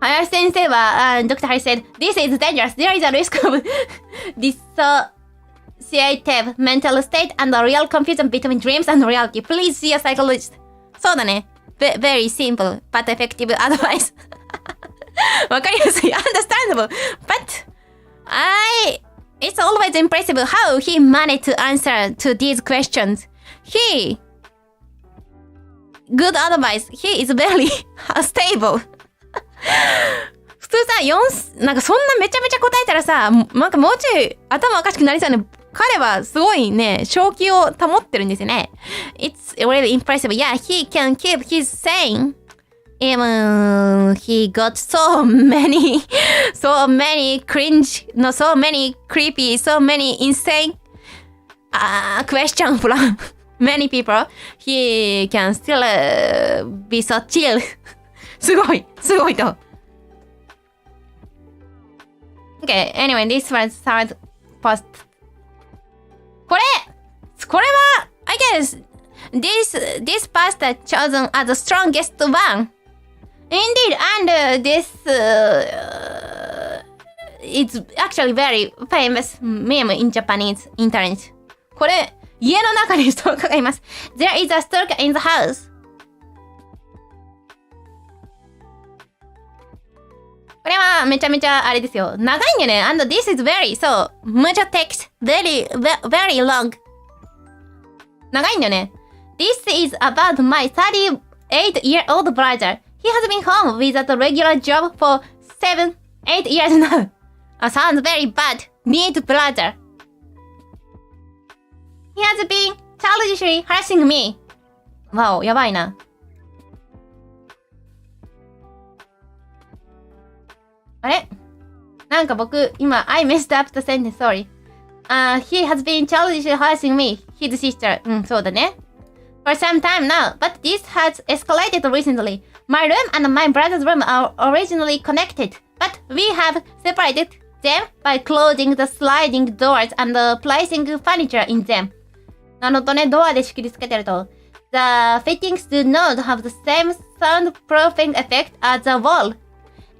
林先生は、Dr. Harris said, This is dangerous. There is a risk of dissociative mental state and a real confusion between dreams and reality. Please see a psychologist. そうだね。Very simple but effective advice. わかりやすい。Understandable. But it's always impressive how he managed to answer to these questions. Good advice. He is very stable. 普通さ、なんかそんなめちゃめちゃ答えたらさ、なんかもうちょい頭おかしくなりそうね。彼はすごいね、正気を保ってるんですよね。It's really impressive. Yeah, he can keep his sane. Even he got so many cringe, no, so many creepy, so many insane questions from many people. He can still be so chill. すごいと。Okay, anyway, this was third post. これは I guess this post chosen as the strongest one. Indeed, and this is actually very famous meme in Japanese internet. これ、家の中にストーカーがいます。There is a stalker in the house. これはめちゃめちゃあれですよ。長いんだよね。And this is very, so, mucho text, very long. 長いんだよね。This is about my 38-year-old brother. He has been home without a regular job for 7-8 years now. Sounds very bad. Need brother. He has been childishly harassing me. わお、やばいな。あれなんか僕、今、I messed up the sentence, sorry. He has been childishly harassing me, his sister. そうだね。For some time now, but this has escalated recently. My room and my brother's room are originally connected, but we have separated them by closing the sliding doors and placing furniture in them. なるほどね、ドアで仕切りつけてると。The fittings do not have the same soundproofing effect as the wall.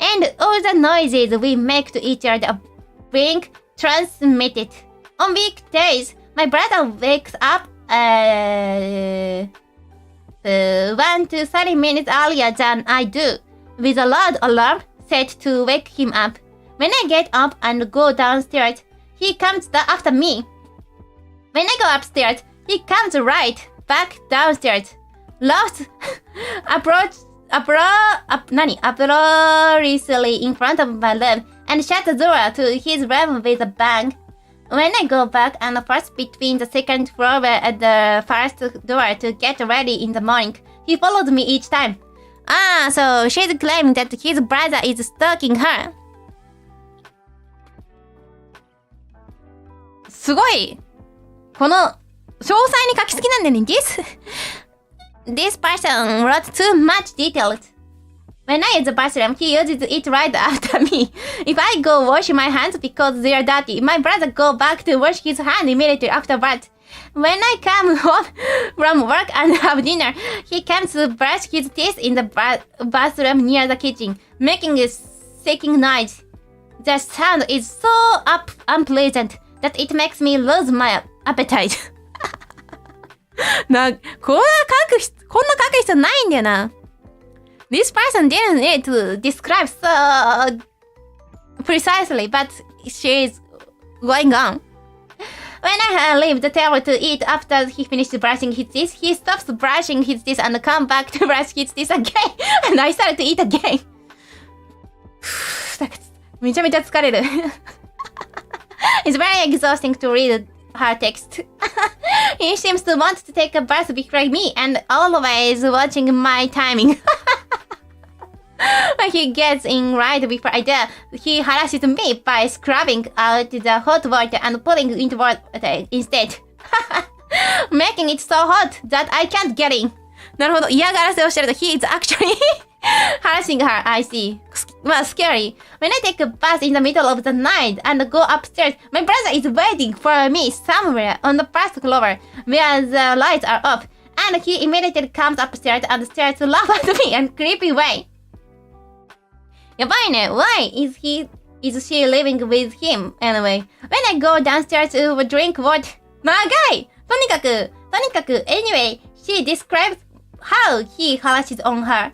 And all the noises we make to each other are being transmitted. On weekdays, my brother wakes up 1 to 30 minutes earlier than I do, with a loud alarm set to wake him up. When I get up and go downstairs, he comes after me. When I go upstairs, he comes right back downstairs. Laughs uproariously in front of my room and shuts the door to his room with a bang. When I go back and pass between the second floor and the first door to get ready in the morning, he follows me each time. So she's claiming that his brother is stalking her. すごいこの詳細に書きすぎなんだよね。This person wrote too much details. When I use the bathroom, he uses it right after me. If I go wash my hands because they are dirty, my brother go back to wash his hand immediately afterwards. When I come home from work and have dinner, he comes to brush his teeth in the bathroom near the kitchen, making a shaking noise. The sound is so unpleasant that it makes me lose my appetite. こんな書く必要ないんだよな。This person didn't need to describe so precisely, but she's going on. When I leave the table to eat after he finished brushing his teeth, he stops brushing his teeth and come back to brush his teeth again. And I start to eat again. めちゃめちゃ疲れる。It's very exhausting to read her text. He seems to want to take a bath before me and always watching my timing. When he gets in right before I do, he harasses me by scrubbing out the hot water and putting into water instead. Making it so hot that I can't get in. なるほど。嫌がらせをしてると he is actually harassing her. I see. Well, scary. When I take a bath in the middle of the night and go upstairs, my brother is waiting for me somewhere on the first floor where the lights are off. And he immediately comes upstairs and starts to laugh at me and creepy way. やばいね。Why is she living with him anyway? When I go downstairs to drink water. 長い。とにかく。Anyway, she describes how he harasses on her.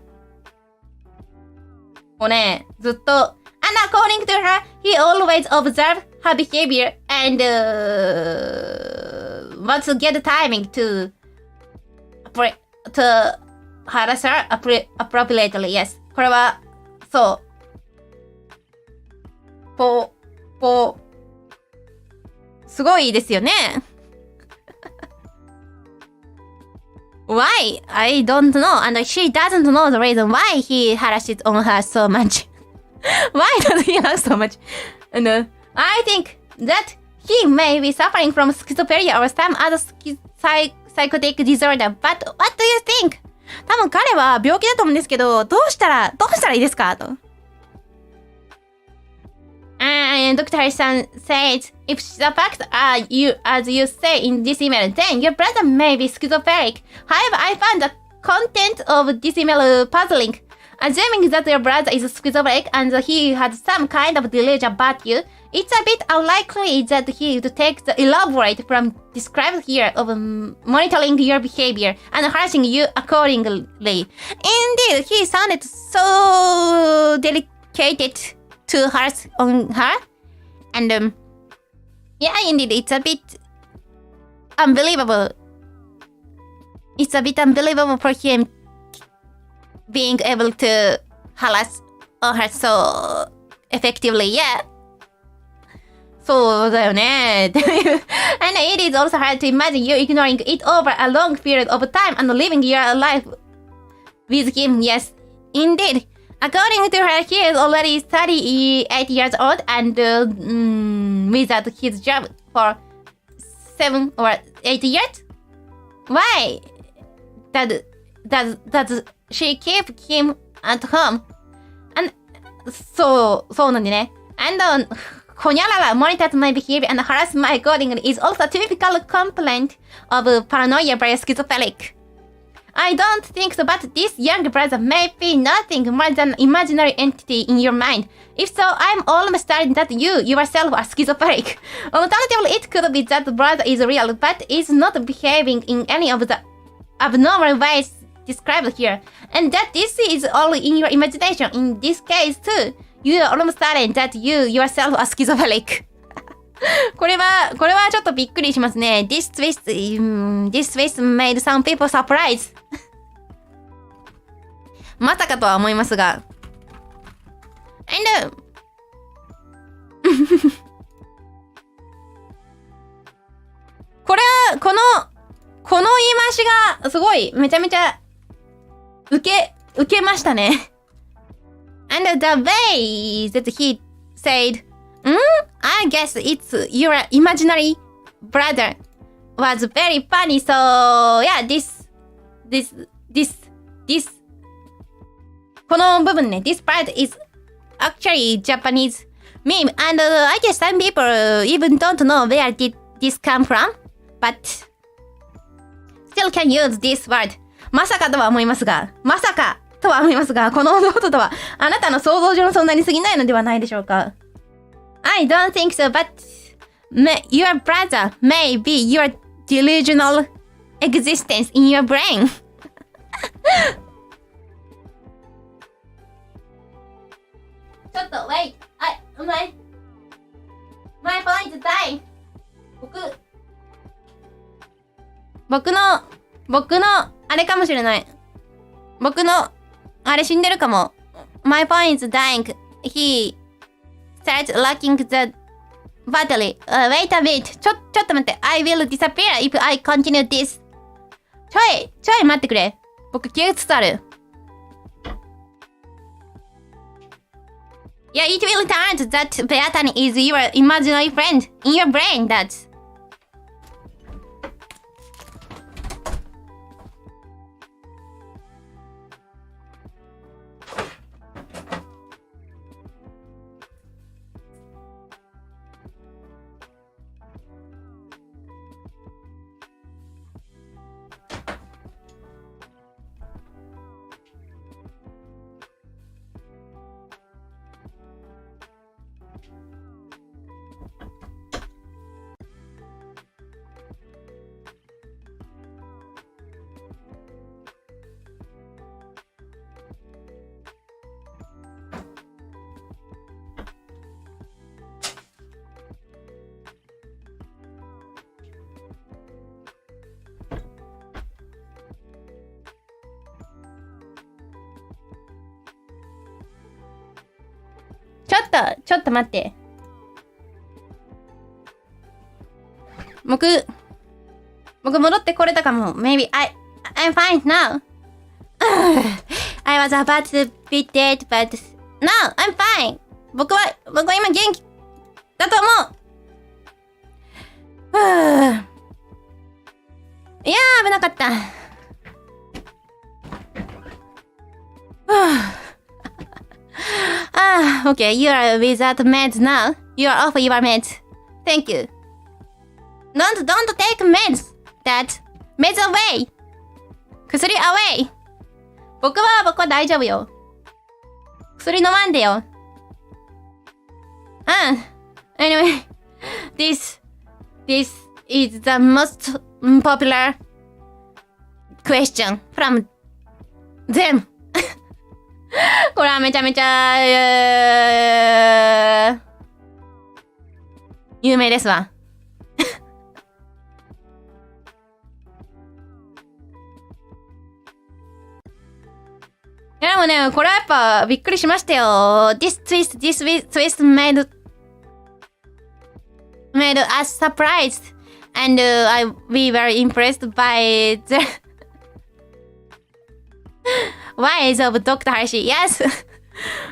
もうね、ずっと。And according to her, he always observes her behavior and wants to get timing to harass her appropriately. Yes. これは、そう。すごいですよね。Why? I don't know. And she doesn't know the reason why he harasses on her so much. Why does he harass so much? And I think that he may be suffering from schizophrenia or some other psychotic disorder. But what do you think? 多分彼は病気だと思うんですけど、どうしたらいいですかと。And Dr. San says, if the facts are as you say in this email, then your brother may be schizophrenic. However, I found the content of this email puzzling. Assuming that your brother is schizophrenic and he has some kind of delusion about you, it's a bit unlikely that he would take the elaborate from described here of monitoring your behavior and harassing you accordingly. Indeed, he sounded so delicate to harass on her. And yeah, indeed, it's a bit unbelievable. It's a bit unbelievable for him being able to harass on her so effectively. Yeah. そうだよね。And it is also hard to imagine you ignoring it over a long period of time and living your life with him. Yes, indeed. According to her, he is already 38 years old and without his job for 7 or 8 years. Why does she keep him at home? And そうなんでね。And Honyarara monitors my behavior and harasses my accordingly is also a typical complaint of paranoia by a schizophrenic. I don't think so, but this young brother may be nothing more than an imaginary entity in your mind. If so, I'm almost certain that you yourself are schizophrenic. Alternatively, it could be that the brother is real, but is not behaving in any of the abnormal ways described here, and that this is all in your imagination. In this case too, you are almost certain that you yourself are schizophrenic. これはちょっとびっくりしますね。This twist made some people surprised. まさかとは思いますが。Andこの言い回しがすごいめちゃめちゃ受けましたね。And the way that he said, I guess it's your imaginary brother was very funny. So yeah, this この部分ね、this part is actually Japanese meme, and I guess some people even don't know where did this come from, but still can use this word. まさかとは思いますが、このノートとはあなたの想像上のそんなに過ぎないのではないでしょうか。I don't think so, but your brother may be your delusional existence in your brain. ちょっと wait, my point die. 僕のあれかもしれない。僕のあれ死んでるかも。My point is dying. He starts lacking the battery. Wait a bit. ちょっと待って。I will disappear if I continue this. ちょい待ってくれ。僕消えつつある。Yeah, it will turn out that Beatani is your imaginary friend in your brain. That'sちょっと待って。僕戻ってこれたかも。Maybe I'm fine now. I was about to be dead, but no, I'm fine. 僕は今元気だと思う。いやー危なかった。Okay, you are without meds now. You are off your meds. Thank you. Don't take meds. That meds away. 薬 away. 僕は大丈夫よ。薬飲まんでよ。Anyway, this is the most popular question from them. これはめちゃめちゃ、有名ですわ。いやでもね、これはやっぱびっくりしましたよ。This twist made us surprised, and we were impressed by the wise of Dr. Hashi. Yes.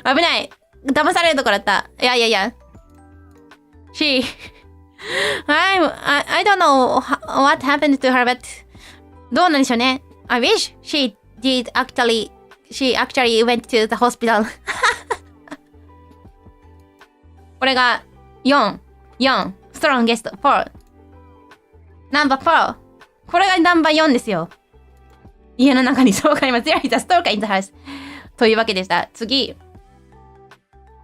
危ない。騙されるとこだった。いや。I don't know what happened to her, but どうなんでしょうね。I wish she actually went to the hospital. これが4 strongest 4 number 4。これがナンバー4ですよ。家の中にそうかいます。There is a stalker in the house. というわけでした。次。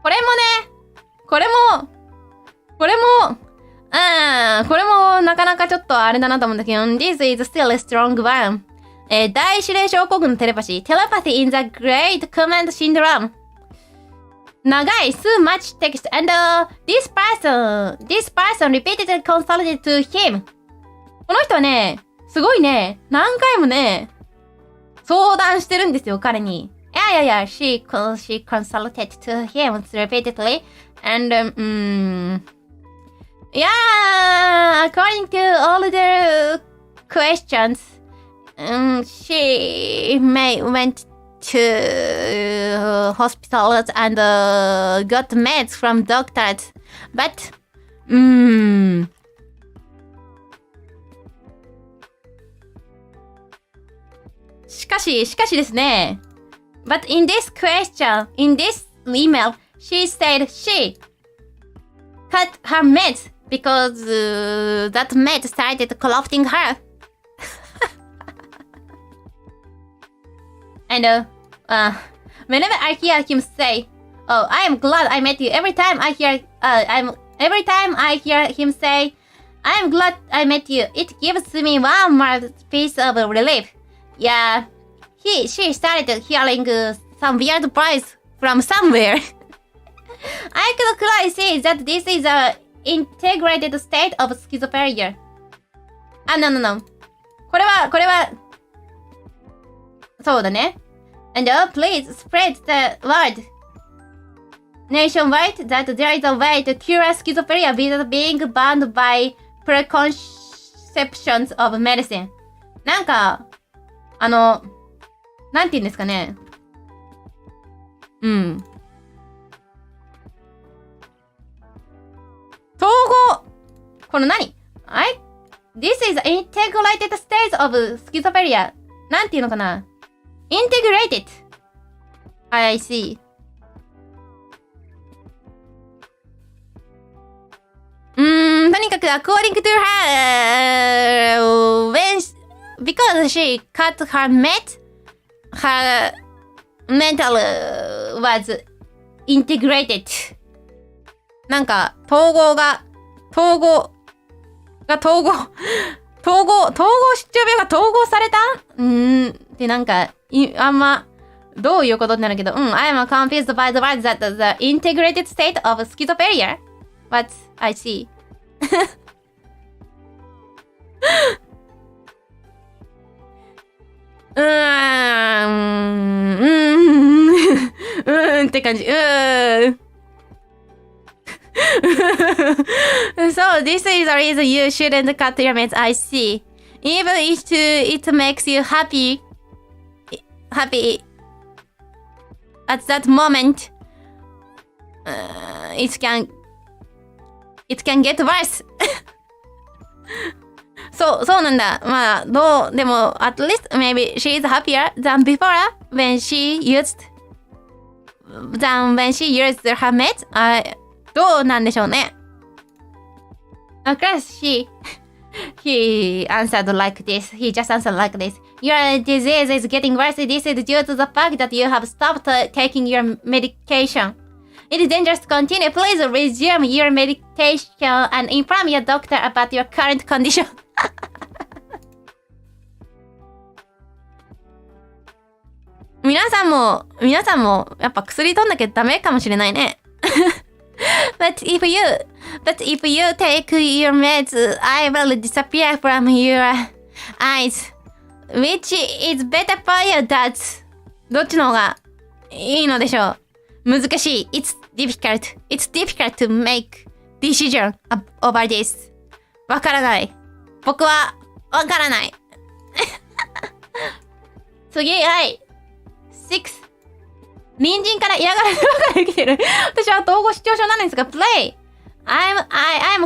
これもなかなかちょっとあれだなと思うんだけど、This is still a strong one. 大指令症候群のテレパシー。Telepathy in the Great Command Syndrome。長い too much text and this person repeatedly consulted to him。この人はね、すごいね、何回もね、相談してるんですよ、彼に。she consulted to him repeatedly and according to all the questions, she went to hospitals and got meds from doctors, butしかしですね。But in this email, she said she cut her meds because that med started corrupting her. And whenever I hear him say, "Oh, I am glad I met you," every time I hear him say, "I am glad I met you," it gives me one more piece of relief. Yeah, she started hearing some weird voice from somewhere. I could clearly see that this is a integrated state of schizophrenia. No. これは、そうだね。And please spread the word nationwide that there is a way to cure schizophrenia without being bound by preconceptions of medicine. なんか、なんて言うんですかね。統合。この何？ This is integrated state of schizophrenia. なんて言うのかな？ Integrated. I see. とにかく according to her, because she cut her her mental was integrated. なんか、統合失調病が統合された？で、なんか、あんま、どういうことになるけど、I am confused by the words that the integrated state of schizophrenia. But I see. って感じ。So this is the reason you shouldn't cut your meds. I see. Even if it makes you happy at that moment, it can get worse. そうなんだ。まあ、でも、at least maybe she is happier than before when she used her meds. どうなんでしょうね。Of course, he answered like this. He just answered like this. Your disease is getting worse. This is due to the fact that you have stopped taking your medication. It is dangerous to continue. Please resume your medication and inform your doctor about your current condition. 皆さんもやっぱ薬取んなきゃダメかもしれないね。But if you take your meds, I will disappear from your eyes. Which is better for you, Dad? どっちの方がいいのでしょう？難しい。It's difficult to make decision over this. わからない。僕はわからない。次、はい。6。隣人から嫌がらせばかり来てる。私は統合失調症なんですが、play. I'm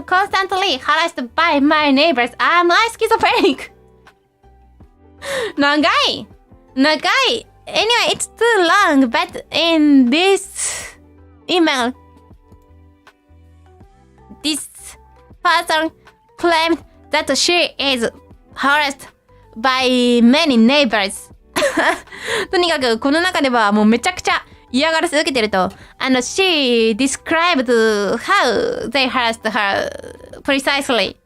constantly harassed by my neighbors. I'm schizophrenic. 長い。Anyway, it's too long, but in this email, this person claimed that she is harassed by many neighbors. とにかくこの中ではもうめちゃくちゃ嫌がらせ受けてると。And she described how they harassed her precisely.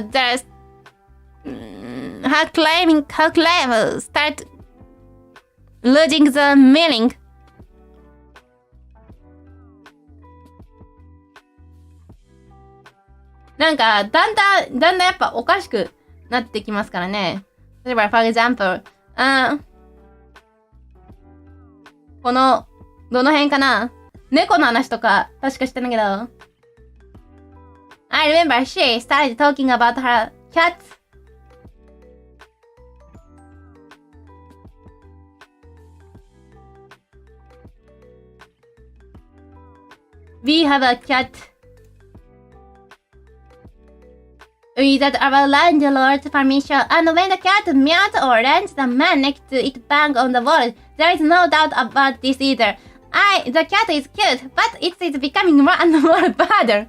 there's her claim start losing the meaning. なんかだんだんやっぱおかしくなってきますからね。例えば for example、このどの辺かな、猫の話とか確かしてんだけど、I remember she started talking about her cat. We have a cat. Without our landlord's permission, and when the cat meows or rents the man next to it bang on the wall, there is no doubt about this either. The cat is cute, but it is becoming more and more bad.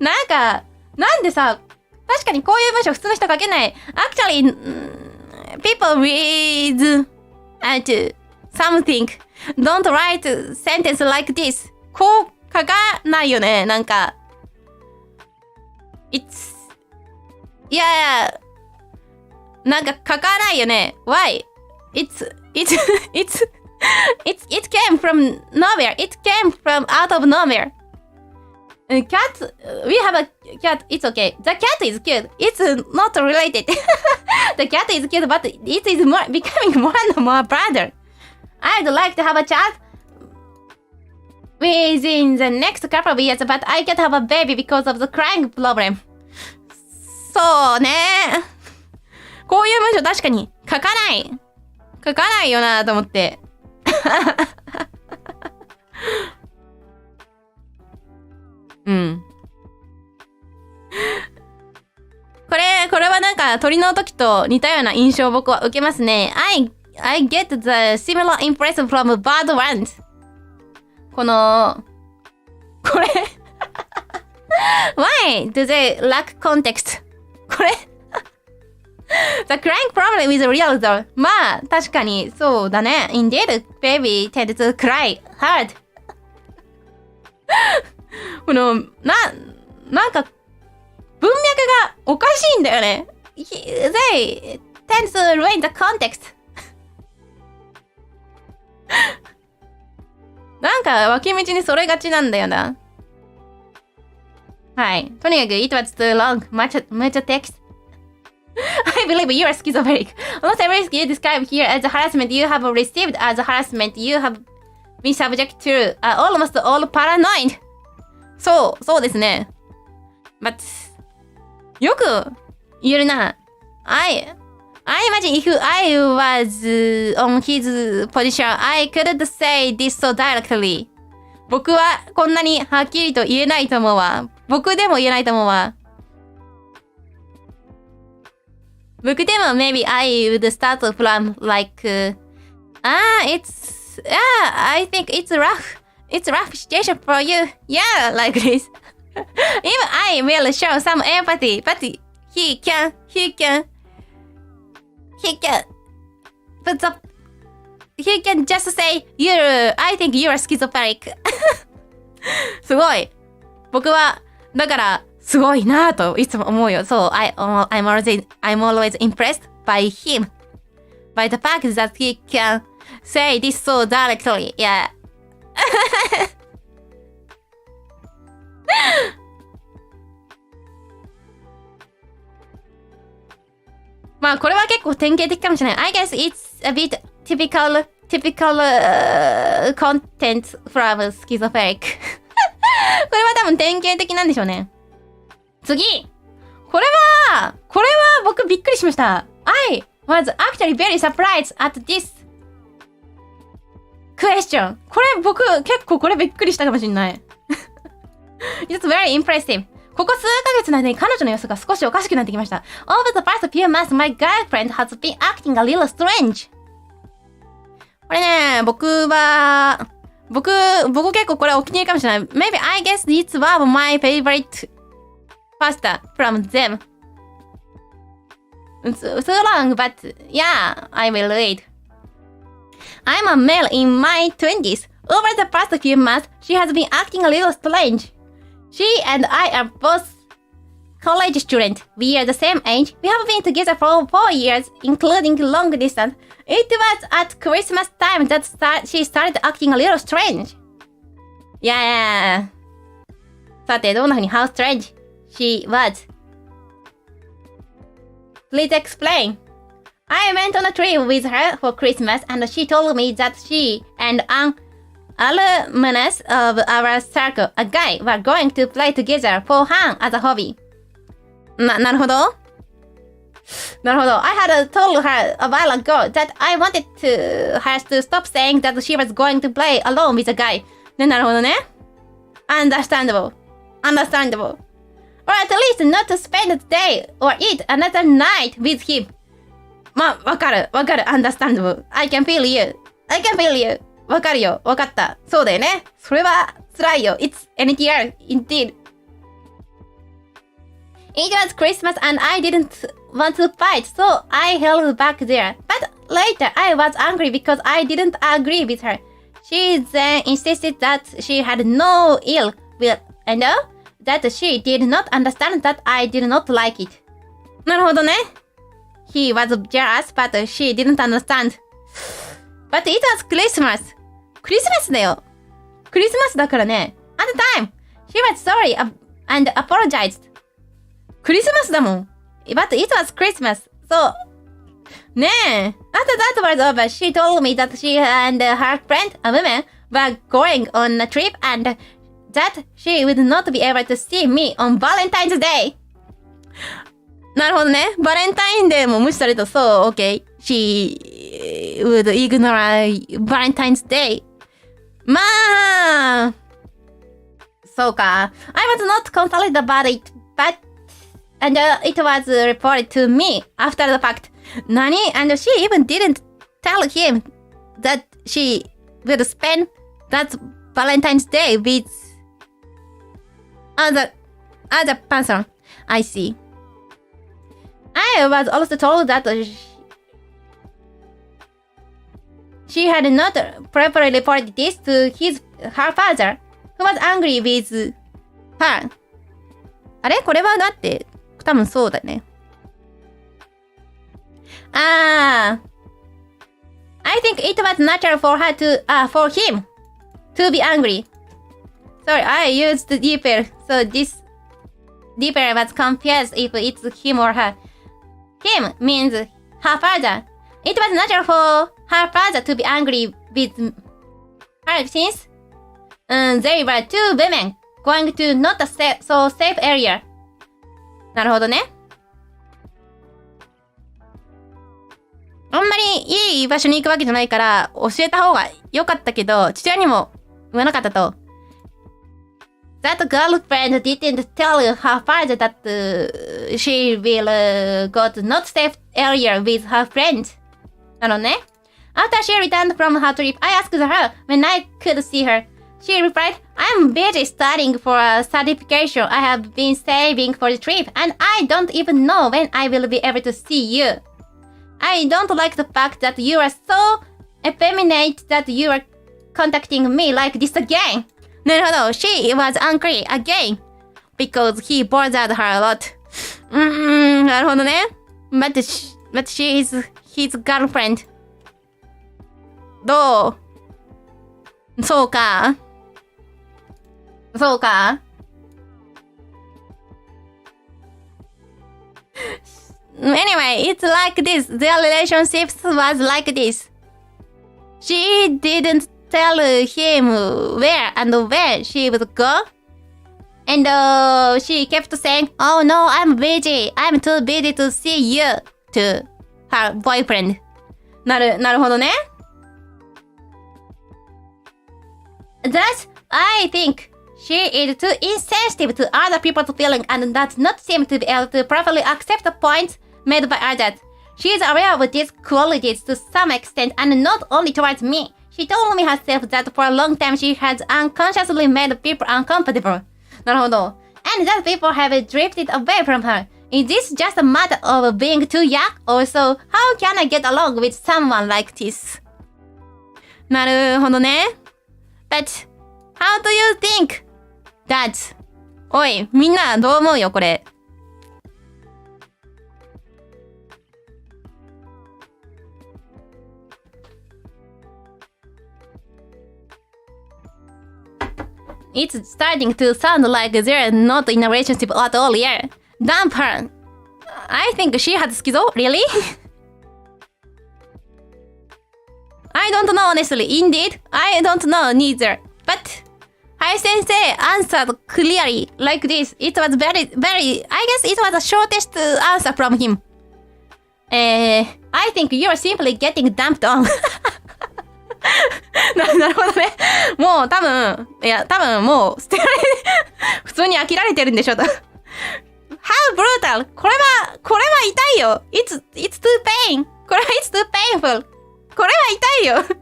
なんか、なんでさ、確かにこういう文章普通の人書けない。Actually, people with something don't write sentence like this. こう書かないよね、なんか。いや、なんか書かないよね。Why? It came from nowhere. It came from out of nowhere. Cat, we have a cat. It's okay. The cat is cute. It's not related. The cat is cute, but it is becoming more and more brother. I'd like to have a chat within the next couple of years, but I can't have a baby because of the crying problem. そうね。こういう文章確かに書かないよなと思って。うん。これはなんか鳥の時と似たような印象を僕は受けますね。I get the similar impression from bird ones. これWhy do they lack context? これThe crying problem is real though. まあ確かにそうだね。Indeed, baby tend to cry hard. なんか文脈がおかしいんだよね。They tend to ruin the context. なんか脇道にそれがちなんだよな。はい。とにかく it was too long. Much text. I believe you are schizophrenic. Almost everything you describe here as harassment you have received as harassment you have been subject to are almost all paranoid. そうですね。But よく言えるな。I imagine if I was on his position, I couldn't say this so directly. 僕はこんなにはっきりと言えないと思うわ。僕でも言えないと思うわ。僕でも maybe I would start from like, I think it's rough situation for you. Yeah, like this. Even I will show some empathy, but he can just say, I think you're schizophrenic. すごい。僕は、だから、すごいなぁといつも思うよ。そう、I'm always impressed by him. By the fact that he can say this so directly. Yeah. まあこれは結構典型的かもしれない。I guess it's a bit typical content from schizophrenic. これは多分典型的なんでしょうね。次、これは僕びっくりしました。I was actually very surprised at this question. これ僕結構これびっくりしたかもしれない。It's very impressive. ここ数ヶ月の間に彼女の様子が少しおかしくなってきました。Over the past few months, my girlfriend has been acting a little strange. これね、僕結構これお気に入りかもしれない。Maybe I guess it's one of my favorite pasta from them. So long, but yeah, I will read. I'm a male in my 20s. Over the past few months, she has been acting a little strange. She and I are both college student. We are the same age. We have been together for 4 years, including long distance. It was at Christmas time that she started acting a little strange. Yeah. さて、どんな風に How strange she was? Please explain. I went on a trip with her for Christmas and she told me that she and an alumnus of our circle, a guy, were going to play together for fun as a hobby. なるほど。なるほど。I had told her a while ago that I wanted her to stop saying that she was going to play alone with a guy. ね、なるほどね。Understandable. Understandable. Or at least not to spend the day or eat another night with him. まあ、わかる。Understandable. I can feel you. わかるよ。わかった。そうだよね。それは辛いよ。It's NTR, indeed. It was Christmas and I didn't want to fight, so I held back there. But later I was angry because I didn't agree with her. She then insisted that she had no ill will and that she did not understand that I did not like it. なるほどね。He was jealous, but she didn't understand. But it was Christmas. クリスマスだよ。クリスマスだからね。At the time, she was sorry and apologized. クリスマスだもん。But it was Christmas. So, ねえ。After that was over, she told me that she and her friend, a woman, were going on a trip and that she would not be able to see me on Valentine's Day. なるほどね。バレンタインデーも無視された。そう、okay. She would ignore Valentine's Day. まあ、そうか。I was not consulted about it, but and it was reported to me after the fact. 何? And she even didn't tell him that she would spend that Valentine's Day with other person. I see. I was also told that she had not properly reported this to her father, who was angry with her. あれこれはだって、多分そうだね。I think it was natural for for him to be angry. Sorry, I used deeper, so this deeper was confused if it's him or her. Him means her father. It was natural for her father to be angry with her since they were two women going to not a so safe area. なるほどね。あんまりいい場所に行くわけじゃないから教えた方が良かったけど、父親にも言わなかったと。That girlfriend didn't tell her father that she will go to not safe area with her friends. なのね。After she returned from her trip, I asked her when I could see her. She replied, I'm busy studying for a certification I have been saving for the trip, and I don't even know when I will be able to see you. I don't like the fact that you are so effeminate that you are contacting me like this again. なるほど。She was angry again because he bothered her a lot. なるほどね。But she is his girlfriend. どう？そうか。そうか。Anyway, it's like this. Their relationship was like this. She didn't tell him where and when she would go. And she kept saying, oh no, I'm busy. I'm too busy to see you to her boyfriend. なるほどね。Thus, I think she is too insensitive to other people's feelings and does not seem to be able to properly accept the points made by others. She is aware of these qualities to some extent and not only towards me. She told me herself that for a long time she has unconsciously made people uncomfortable. なるほど。And that people have drifted away from her. Is this just a matter of being too young? Also, how can I get along with someone like this? なるほどね。But, how do you think that? おい、みんなどう思うよ、これ。It's starting to sound like they're not in a relationship at all, yeah. Dump her. I think she has schizo, really? I don't know honestly, indeed. I don't know neither. But Hai sensei answered clearly like this. It was very, I guess it was the shortest answer from him. I think you're simply getting dumped on. なるほどね。もう多分もう捨てられ、普通に飽きられてるんでしょと。How brutal! これは痛いよ。It's too pain. これは it's too painful. これは痛いよ。これは、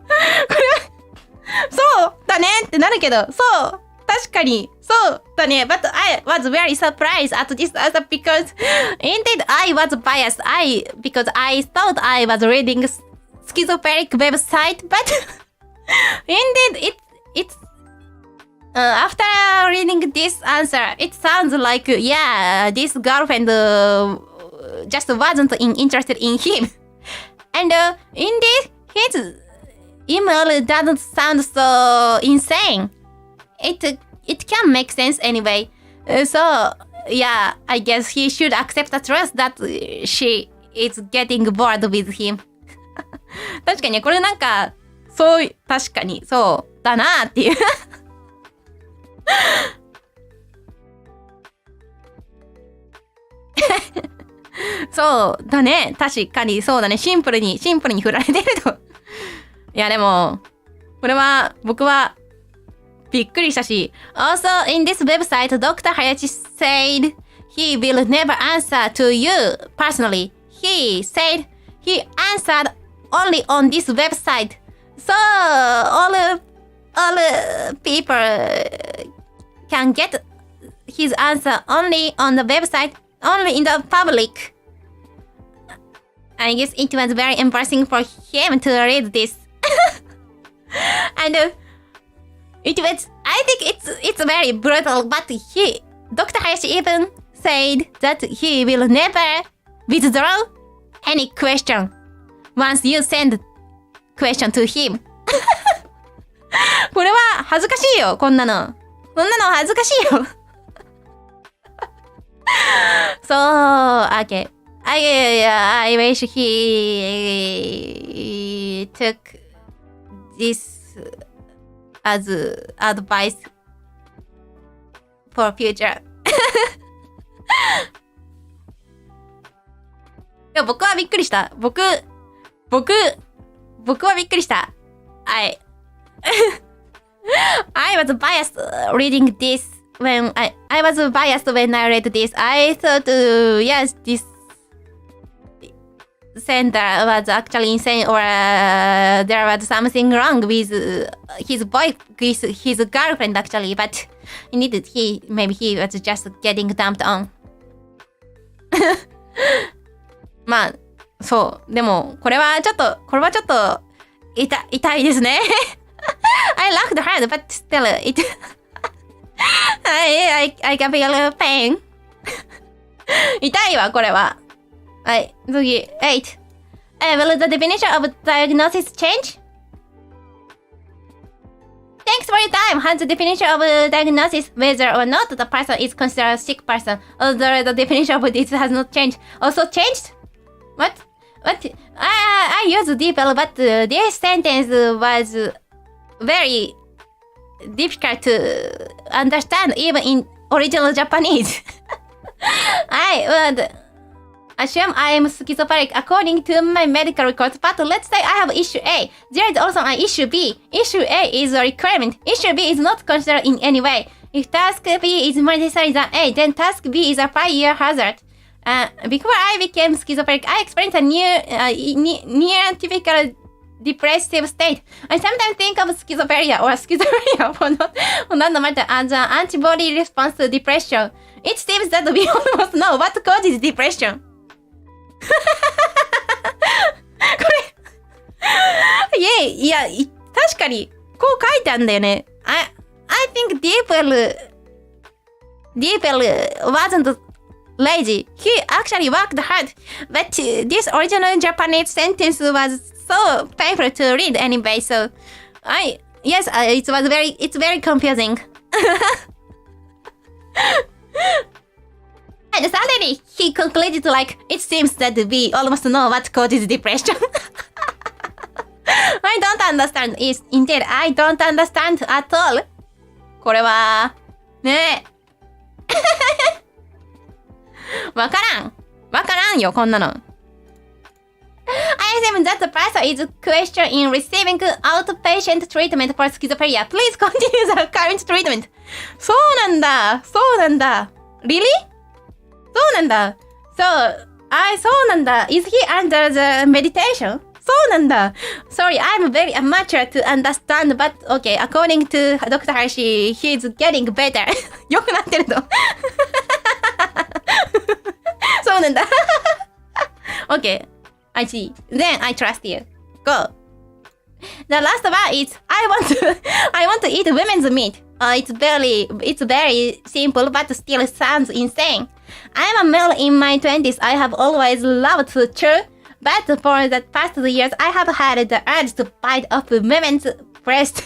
そうだねってなるけど、そう、確かに、そうだね。But I was very surprised at this answer because indeed I was biased. Because I thought I was reading schizophrenic website, but indeed it's after reading this answer, it sounds like this girlfriend just wasn't interested in him, and indeed his email doesn't sound so insane. It can make sense anyway. So yeah, I guess he should accept the truth that she is getting bored with him. 確かにこれなんかそう確かにそうだなっていうそうだね、確かにそうだね、シンプルに振られてるといやでもこれは僕はびっくりしたし、 Also in this website Dr. Hayashi said he will never answer to you personally. He said he answered only on this website. So all people can get his answer only on the website, only in the public. I guess it was very embarrassing for him to read this. And it was, I think it's very brutal, but Dr. Hayashi even said that he will never withdraw any question once you send question to him. これは恥ずかしいよ、こんなの恥ずかしいよ。So, okay. I wish he took this as advice for future. いや、僕はびっくりした。僕はびっくりした。I was biased reading this when I was biased when I read this. I thought, yes, this sender was actually insane, or there was something wrong with his girlfriend actually, but indeed maybe he was just getting dumped on. まあそうでもこれはちょっと痛いですね。I laughed hard, but still it I can feel pain. 痛いわこれは。はい、次、8. Will the definition of diagnosis change? Thanks for your time. Has the definition of diagnosis, whether or not the person is considered a sick person, although the definition of this has not changed, also changed? What? I used DeepL, but this sentence was very difficult to understand even in original Japanese. I would assume I am schizophrenic according to my medical records, but let's say I have issue A. There is also an issue B. Issue A is a requirement. Issue B is not considered in any way. If task B is more necessary than A, then task B is a 5-year hazard. Before I became schizophrenic, I experienced a near typical depressive state. I sometimes think of schizophrenia or schizophrenia for not matter as an antibody response to depression. It seems that we almost know what causes depression. これいや確かにこう書いてあるんだよね。I think DeepL wasn't lazy. He actually worked hard, but this original Japanese sentence was so painful to read anyway. So it's very confusing. And suddenly, he concluded like, it seems that we almost know what causes depression. I don't understand. Is indeed, I don't understand at all. これは、ねえ。わからんよ、こんなの。I assume that the person is questioned in receiving outpatient treatment for schizophrenia. Please continue the current treatment. そうなんだ。Really? そうなんだ。そうなんだ。Is he under the meditation? そうなんだ。Sorry, I'm very amateur to understand, but okay, according to Dr. Hashi, he's getting better. 良くなってると。そうなんだ。Okay, I see. Then I trust you. Go. The last one is I want to eat women's meat. It's very simple, but still sounds insane. I'm a male in my 20s. I have always loved to chew, but for the past 2 years, I have had the urge to bite off women's breasts,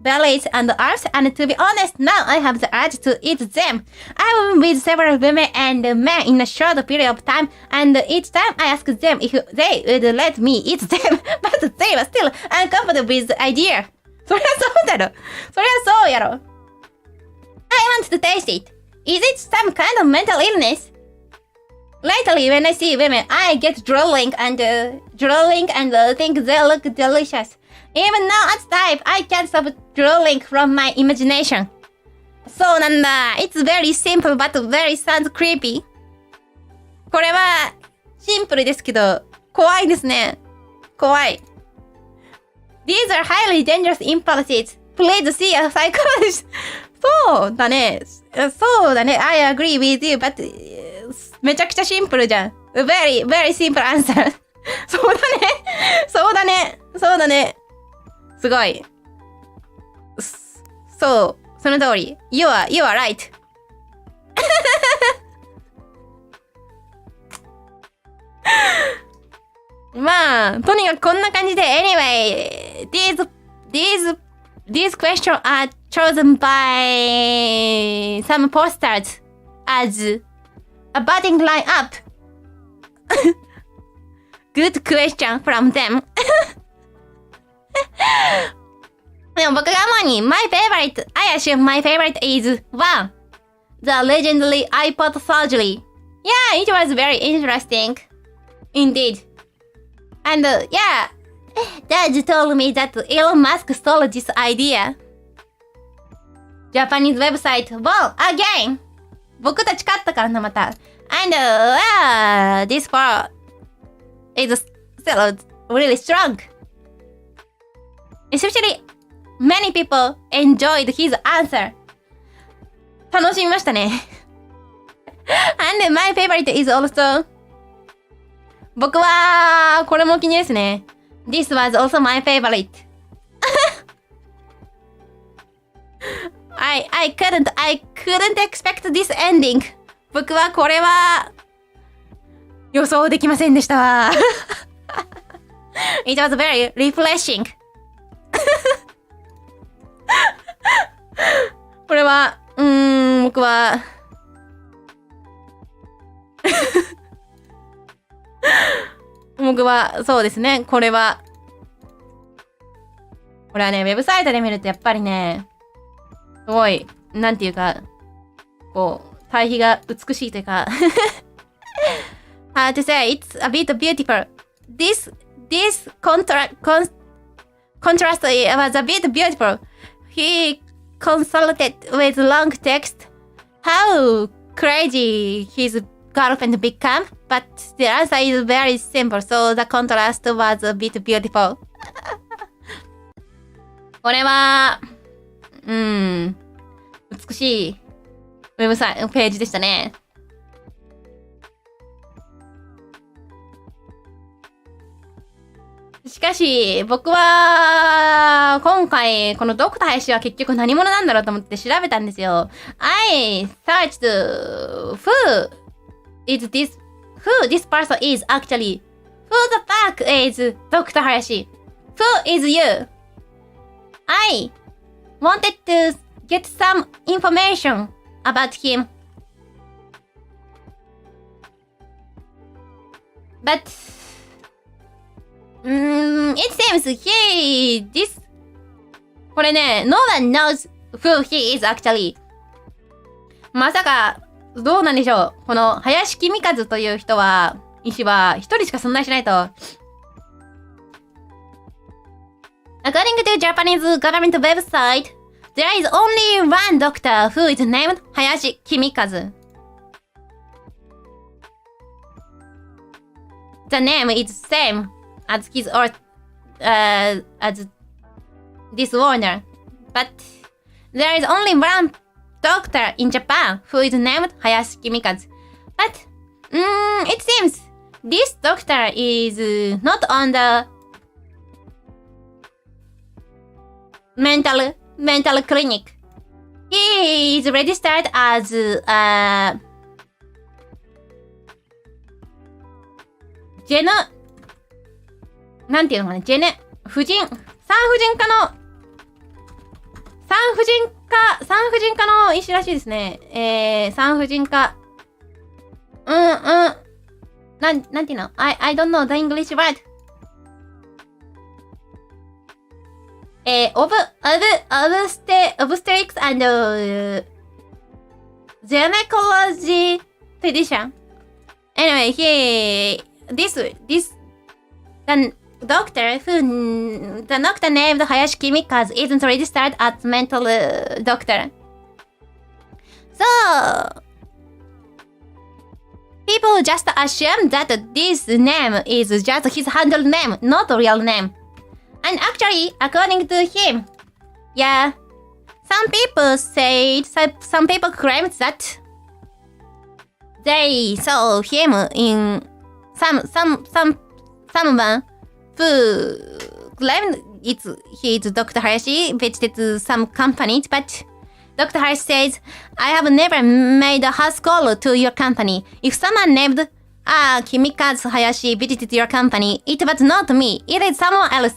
bellies, and arms. And to be honest, now I have the urge to eat them. I've been with several women and men in a short period of time, and each time I ask them if they would let me eat them, but they were still uncomfortable with the idea. そりゃそうだろ。そりゃそうやろ。I want to taste it. Is it some kind of mental illness? Lately, when I see women, I get drooling and think they look delicious. Even now at times, I can't stop drooling from my imagination. そうなんだ。It's very simple but very sounds creepy. これはシンプルですけど、怖いですね。怖い。These are highly dangerous impulses. Please see a psychologist. そうだね。I agree with you, but めちゃくちゃシンプルじゃん。Very, very simple answer. そうだね。すごい。その通り。You are right. まあ、とにかくこんな感じで、anyway, these questions are chosen by some posters as a batting line-up. Good question from them. でも僕が思うに、I assume my favorite is 1. The legendary ipod surgery. Yeah, it was very interesting. Indeed. And yeah, Dad told me that Elon Musk stole this idea. Japanese website won again. 僕たち勝ったからな、また。And this part is still really strong. Especially, many people enjoyed his answer. 楽しみましたね。And my favorite is also 僕はこれもお気に入りですね。This was also my favorite. I couldn't expect this ending. 僕はこれは予想できませんでしたわ。It was very refreshing. これは僕はそうですね。これはね、ウェブサイトで見るとやっぱりね、すごいなんていうか、こう対比が美しいというかHow to say, it's a bit beautiful. This contrast was a bit beautiful. He consulted with long text how crazy his girlfriend became, but the answer is very simple, so the contrast was a bit beautiful. これは、美しいウェブサイトページでしたね。しかし、僕は、今回、このドクター林は結局何者なんだろうと思って調べたんですよ。I searched who this person is actually. Who the fuck is Dr. Hayashi? Who is you? I wanted to get some information about him. But it seemsこれね、no one knows who he is actually. まさか、どうなんでしょう。この、林公和という医師は、一人しか存在しないと。According to Japanese government website, there is only one doctor who is named 林公和. The name is same as his or as this owner, but there is only one doctor in Japan who is named Hayashi Kimikazu. But it seems this doctor is not on the mental clinic. He is registered asなんていうのかな、産婦人科の医師らしいですね。産婦人科。なんていうの？ I don't know the English word. Obstetrics and gynecology physician. Anyway, the doctor named Hayashi Kimikazu isn't registered as mental doctor. So, people just assume that this name is just his handle name, not a real name. And actually, according to him, yeah, some people claim that they saw him in someone who claimed he's Dr. Hayashi visited some companies, but Dr. Hayashi says, I have never made a house call to your company. If someone named Kimikazu Hayashi visited your company, it was not me. It is someone else.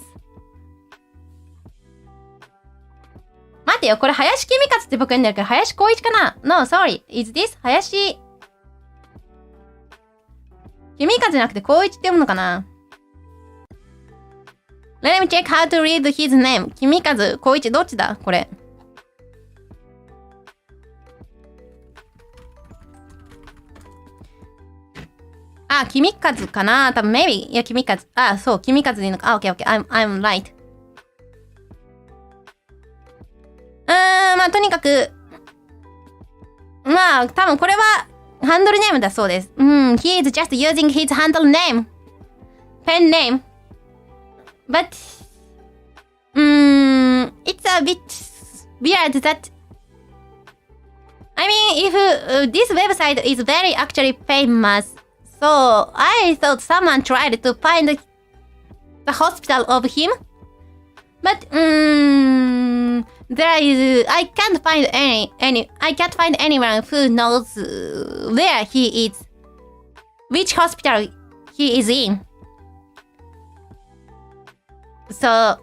待ってよ、これ林公和って僕読んでるけど、林光一かな？ No, sorry. Is this 林公和じゃなくて光一って読むのかな？ Let me check how to read his name. 公和、光一、どっちだこれ。公和かな多分 maybe. いや、公和。そう、公和でいいのか。OK, I'm right. まあ、とにかく、まあ、多分これは、ハンドルネームだそうです。He is just using his handle name. Pen name. But, it's a bit weird that, I mean, if this website is very actually famous, so I thought someone tried to find the hospital of him. But, I can't find anyone who knows where he is, which hospital he is in. So,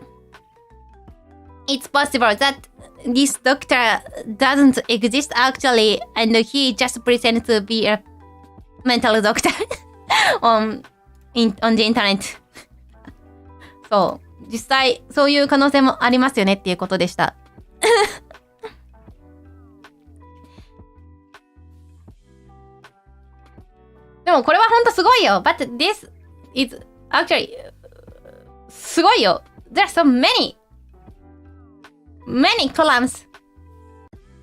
it's possible that this doctor doesn't exist actually, and he just pretends to be a mental doctor on the internet. そう、実際そういう可能性もありますよねっていうことでした。でもこれはほんとすごいよ。But this is actually すごいよ。There are so many columns.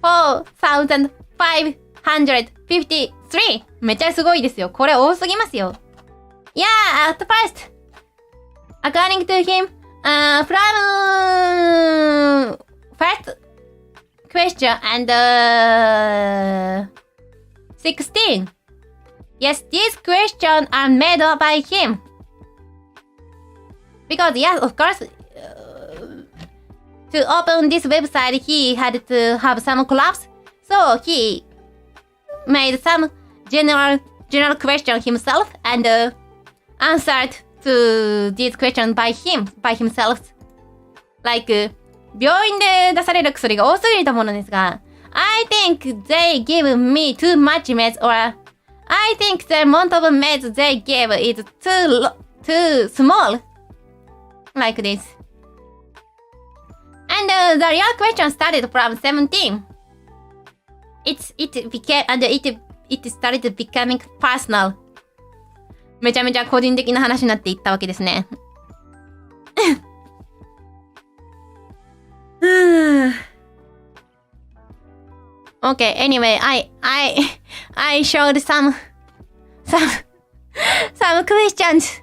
4,553. めっちゃすごいですよ。これ多すぎますよ。Yeah, at first, according to him, from first question and 16. Yes, these questions are made by him. Because yes, of course, to open this website, he had to have some collapse. So he made some general question himself and answered to these questions by himself. Like, 病院で出される薬が多すぎると思うのですが、I think they give me too much meds or I think the amount of meds they give is too small. Like this. And the real question started from 17. It started becoming personal. めちゃめちゃ個人的な話になっていったわけですね。Okay, anyway, I showed some questions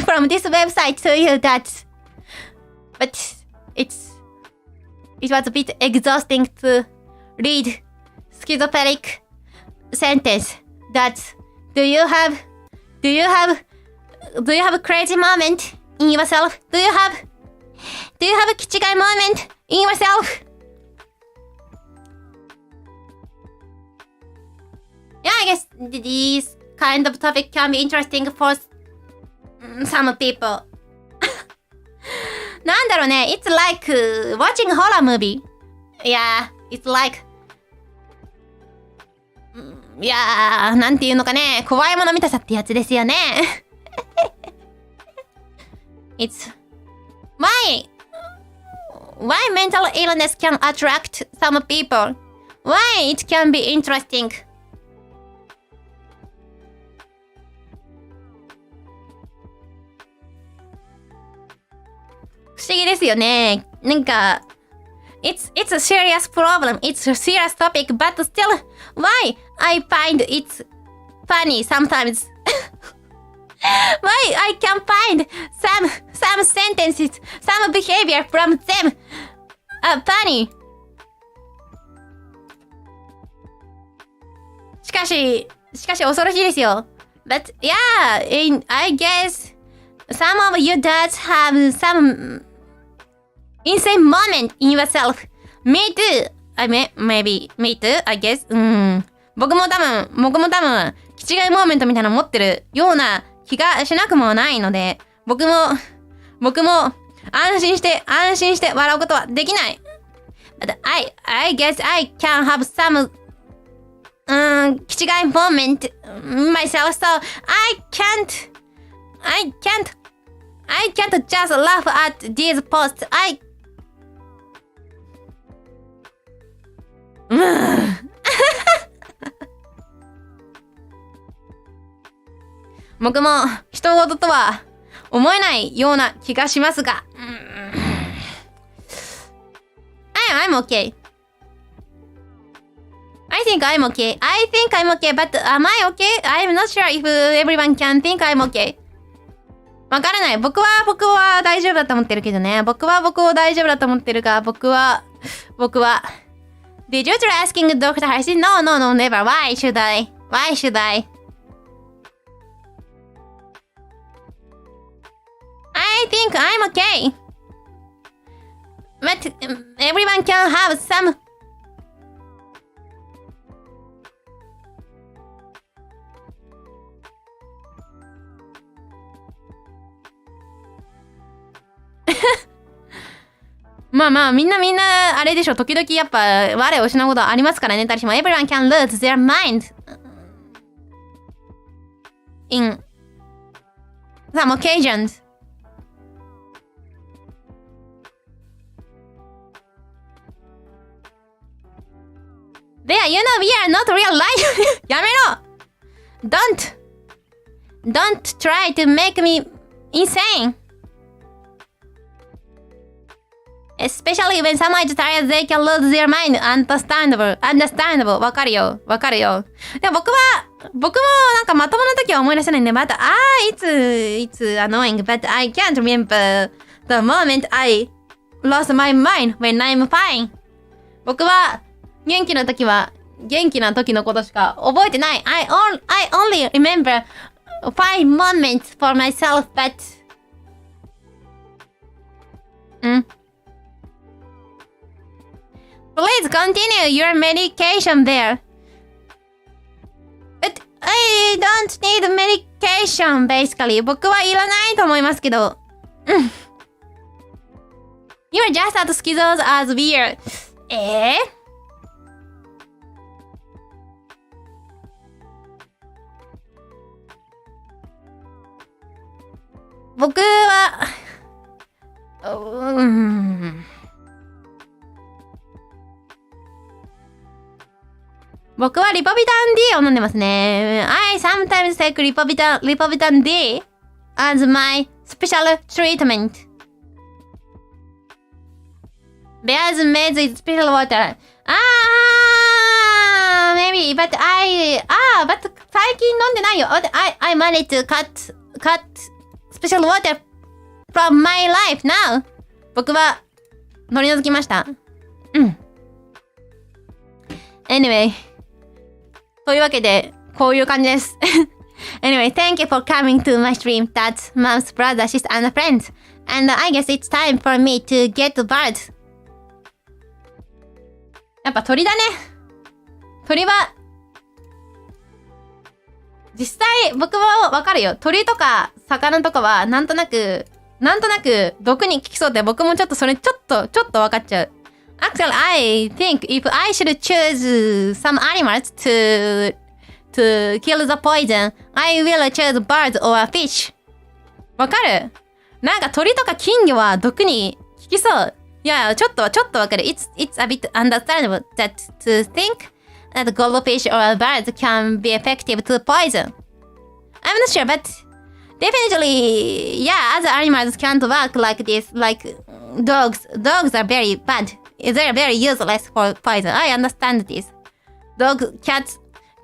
from this website to you but it was a bit exhausting to read schizophrenic sentence do you have a crazy moment in yourself? Do you have a kichigai moment in yourself? Yeah, I guess these kind of topic can be interesting for some people. なんだろうね、it's like watching a horror movie. Yeah, it's like いやー、なんていうのかね、怖いもの見たさってやつですよね。It's why mental illness can attract some people. Why it can be interesting. 不思議ですよね。なんか、It's a serious problem. It's a serious topic, but still, why I find it funny sometimes. Why I can find some sentences, some behavior from them funny. しかし恐ろしいですよ。But yeah, I guess some of you does have some insane moment in yourself. Me too. Maybe me too, I guess. 僕も多分、気違いモーメントみたいなの持ってるような気がしなくもないので、僕も安心して笑うことはできない。But I guess I can have some 気違いモーメント myself, so I can't just laugh at these posts. 僕も人事とは思えないような気がしますが、I'm okay. I think I'm okay, but am I okay? I'm not sure if everyone can think I'm okay. わからない。僕は大丈夫だと思ってるけどね。僕は大丈夫だと思ってるが、僕は。Did you try asking Dr. Harris? No, never. Why should I? I think I'm okay. But everyone can have some. まあみんなあれでしょ、時々やっぱ我を失うことありますからね。誰しも Everyone can lose their mind in some occasions. There, we are not real life. やめろ Don't try to make me insane. Especially when someone is tired, they can lose their mind. Understandable. わかるよ。でも僕もなんかまともな時は思い出せないんで、but it's annoying, but I can't remember the moment I lost my mind when I'm fine. 僕は元気な時のことしか覚えてない。I only remember 5 moments for myself, but Please continue your medication there. But I don't need medication, basically. 僕はいらないと思いますけど。You're just as schizos as weird. 僕は、僕はリポビタン D を飲んでますね。I sometimes take リポビタン D as my special treatment. Bears made with special water. Maybe, but 最近飲んでないよ。I managed to cut special water from my life now. 僕は乗り除きました。Anyway. というわけで、こういう感じです。Anyway, thank you for coming to my stream. That's mom's brother, sister, and a friend. And I guess it's time for me to get to birds. やっぱ鳥だね。鳥は、実際僕もわかるよ。鳥とか魚とかはなんとなく毒に効きそうで僕もちょっとそれちょっとわかっちゃう。Actually, I think if I should choose some animals to kill the poison, I will choose birds or fish. わかる？なんか鳥とか金魚は毒に効きそう。いや、ちょっとわかる。It's a bit understandable that to think that goldfish or birds can be effective to poison. I'm not sure, but definitely, yeah, other animals can't work like this. Like dogs are very bad. They're very useless for poison. I understand this.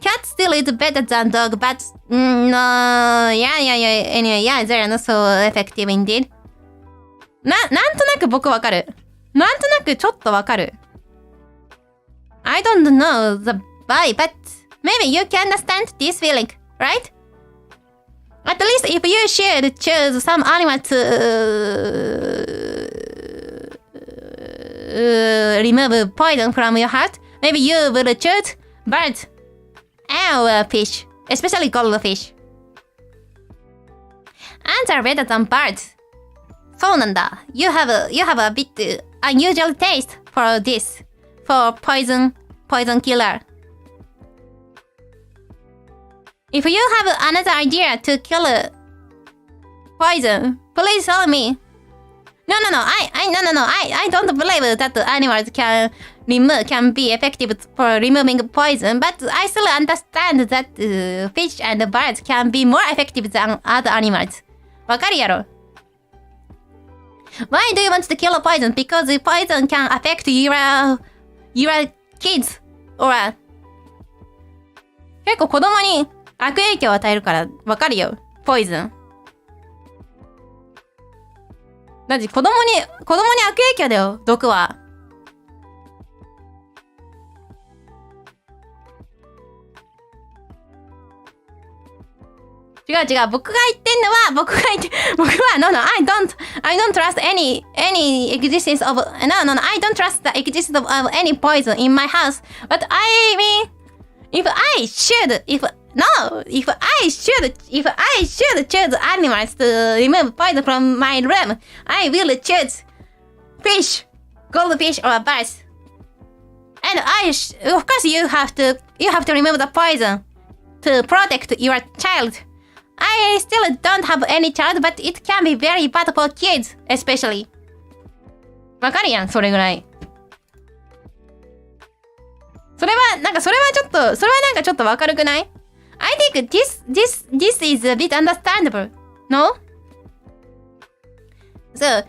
Cat still is better than dog, but no, yeah. Anyway, yeah, they're not so effective indeed. なんとなく僕わかる。なんとなくちょっとわかる。I don't know the why, but maybe you can understand this feeling, right? At least if you should choose some animal to remove poison from your heart, maybe you will choose birds or fish, especially goldfish. Ants are better than birds. そうなんだ。You have a bit unusual taste for this, for poison killer. If you have another idea to kill poison, please tell me. No. I don't believe that animals can be effective for removing poison, but I still understand that fish and birds can be more effective than other animals. わかるやろ。Why do you want to kill poison? Because the poison can affect your kids or 結構子供に悪影響を与えるからわかるよ。ポイズン。だって子供に悪影響だよ。毒は。違う。僕が言ってんのは、僕はNo, I don't trust any existence of, no, I don't trust the existence of any poison in my house. But I mean, if I should choose animals to remove poison from my room, I will choose fish, goldfish, or birds. And of course, you have to remove the poison to protect your child.I still don't have any child, but it can be very bad for kids, especially. わかるやん、それぐらい。それはなんかちょっとわかるくない？ I think this is a bit understandable, no? So,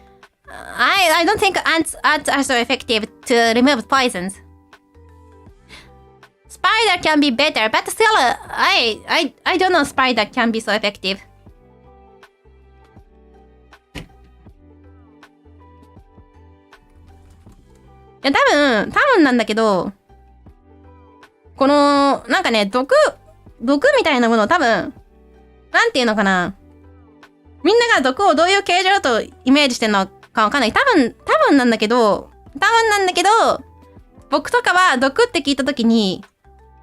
I don't think ants are so effective to remove poisons.Spider can be better, but still, I don't know spider can be so effective. いや、多分なんだけど、この、なんかね、毒みたいなものを多分、なんていうのかな。みんなが毒をどういう形状とイメージしてるのかわかんない。多分なんだけど、僕とかは毒って聞いたときに、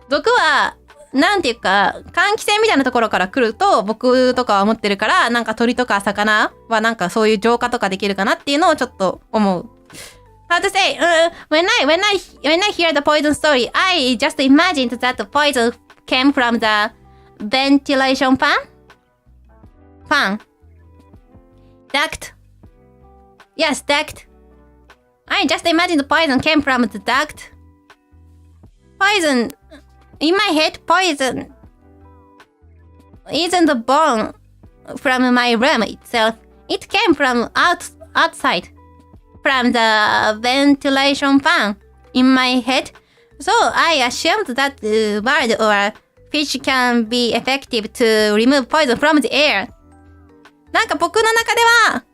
毒は、なんていうか、換気扇みたいなところから来ると、僕とかは思ってるから、なんか鳥とか魚はなんかそういう浄化とかできるかなっていうのをちょっと思う。how to say, when I hear the poison story, I just imagined that the poison came from the ventilation fan. Duct. Yes, duct. I just imagined the poison came from the duct. Poison, in my head, poison isn't born from my room itself. It came from outside, from the ventilation fan in my head. So I assumed that bird or fish can be effective to remove poison from the air. なんか僕の中では、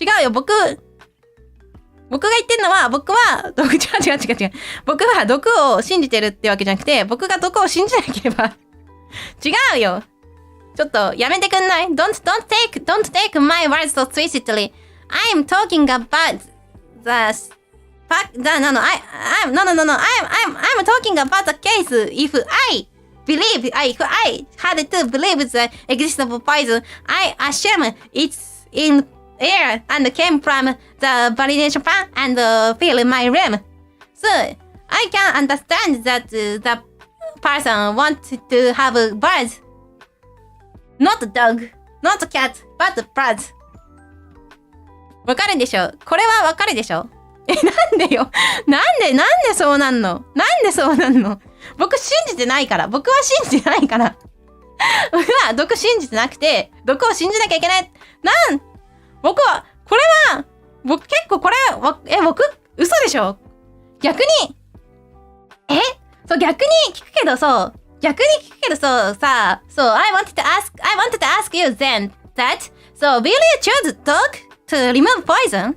違うよ、僕が言ってんのは、僕は僕は毒を信じてるってわけじゃなくて、僕が毒を信じなければ、違うよ。ちょっとやめてくんない？ Don't take my words so twisted. I'm talking about I'm talking about the case if I had to believe the existence of poison, I assume it's in air and came from the validation fan and fill my room. So I can understand that the person wants to have birds. Not dog, not cat, but birds. わかるでしょ？これはわかるでしょ？なんでよ？なんでそうなんの？なんでそうなんの？僕信じてないから。僕は信じてないから。僕は毒信じてなくて、毒を信じなきゃいけない。僕は、これは、僕結構これ、僕、嘘でしょ？逆に、そう、逆に聞くけどさ、I wanted to ask you then that, so will you choose dog to remove poison?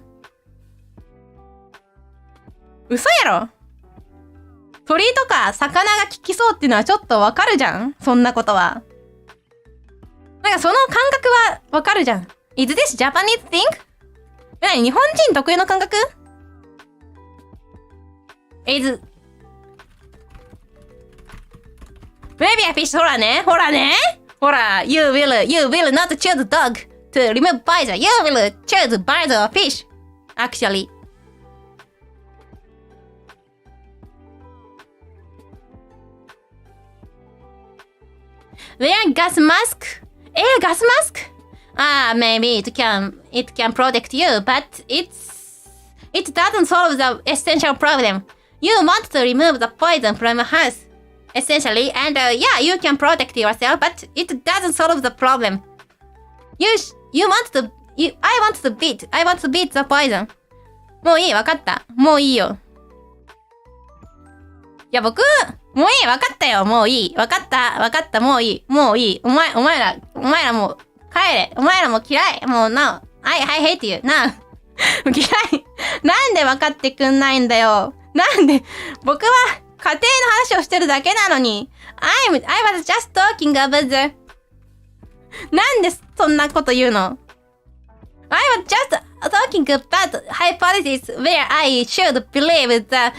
嘘やろ？鳥とか魚が効きそうっていうのはちょっとわかるじゃん？そんなことは。なんかその感覚はわかるじゃん。Is this Japanese thing? 何？日本人特有の感覚？ Is maybe a fish. ほらね。You will not choose dog to remove poison. You will choose bird or fish. Actually. Wear gas mask? Air gas mask? Maybe it can protect you, but it doesn't solve the essential problem. You want to remove the poison from a house, essentially, and you can protect yourself, but it doesn't solve the problem. I want to beat the poison. もういい、わかった。もういいよ。いや、僕、もういい、わかったよ、もういい。わかった、もういい。お前らもう、帰れ。お前らも嫌い。もう、I hate you. 嫌い。なんでわかってくんないんだよ。なんで、僕は、家庭の話をしてるだけなのに、I was just talking about the... なんでそんなこと言うの？ I was just talking about hypothesis where I should believe the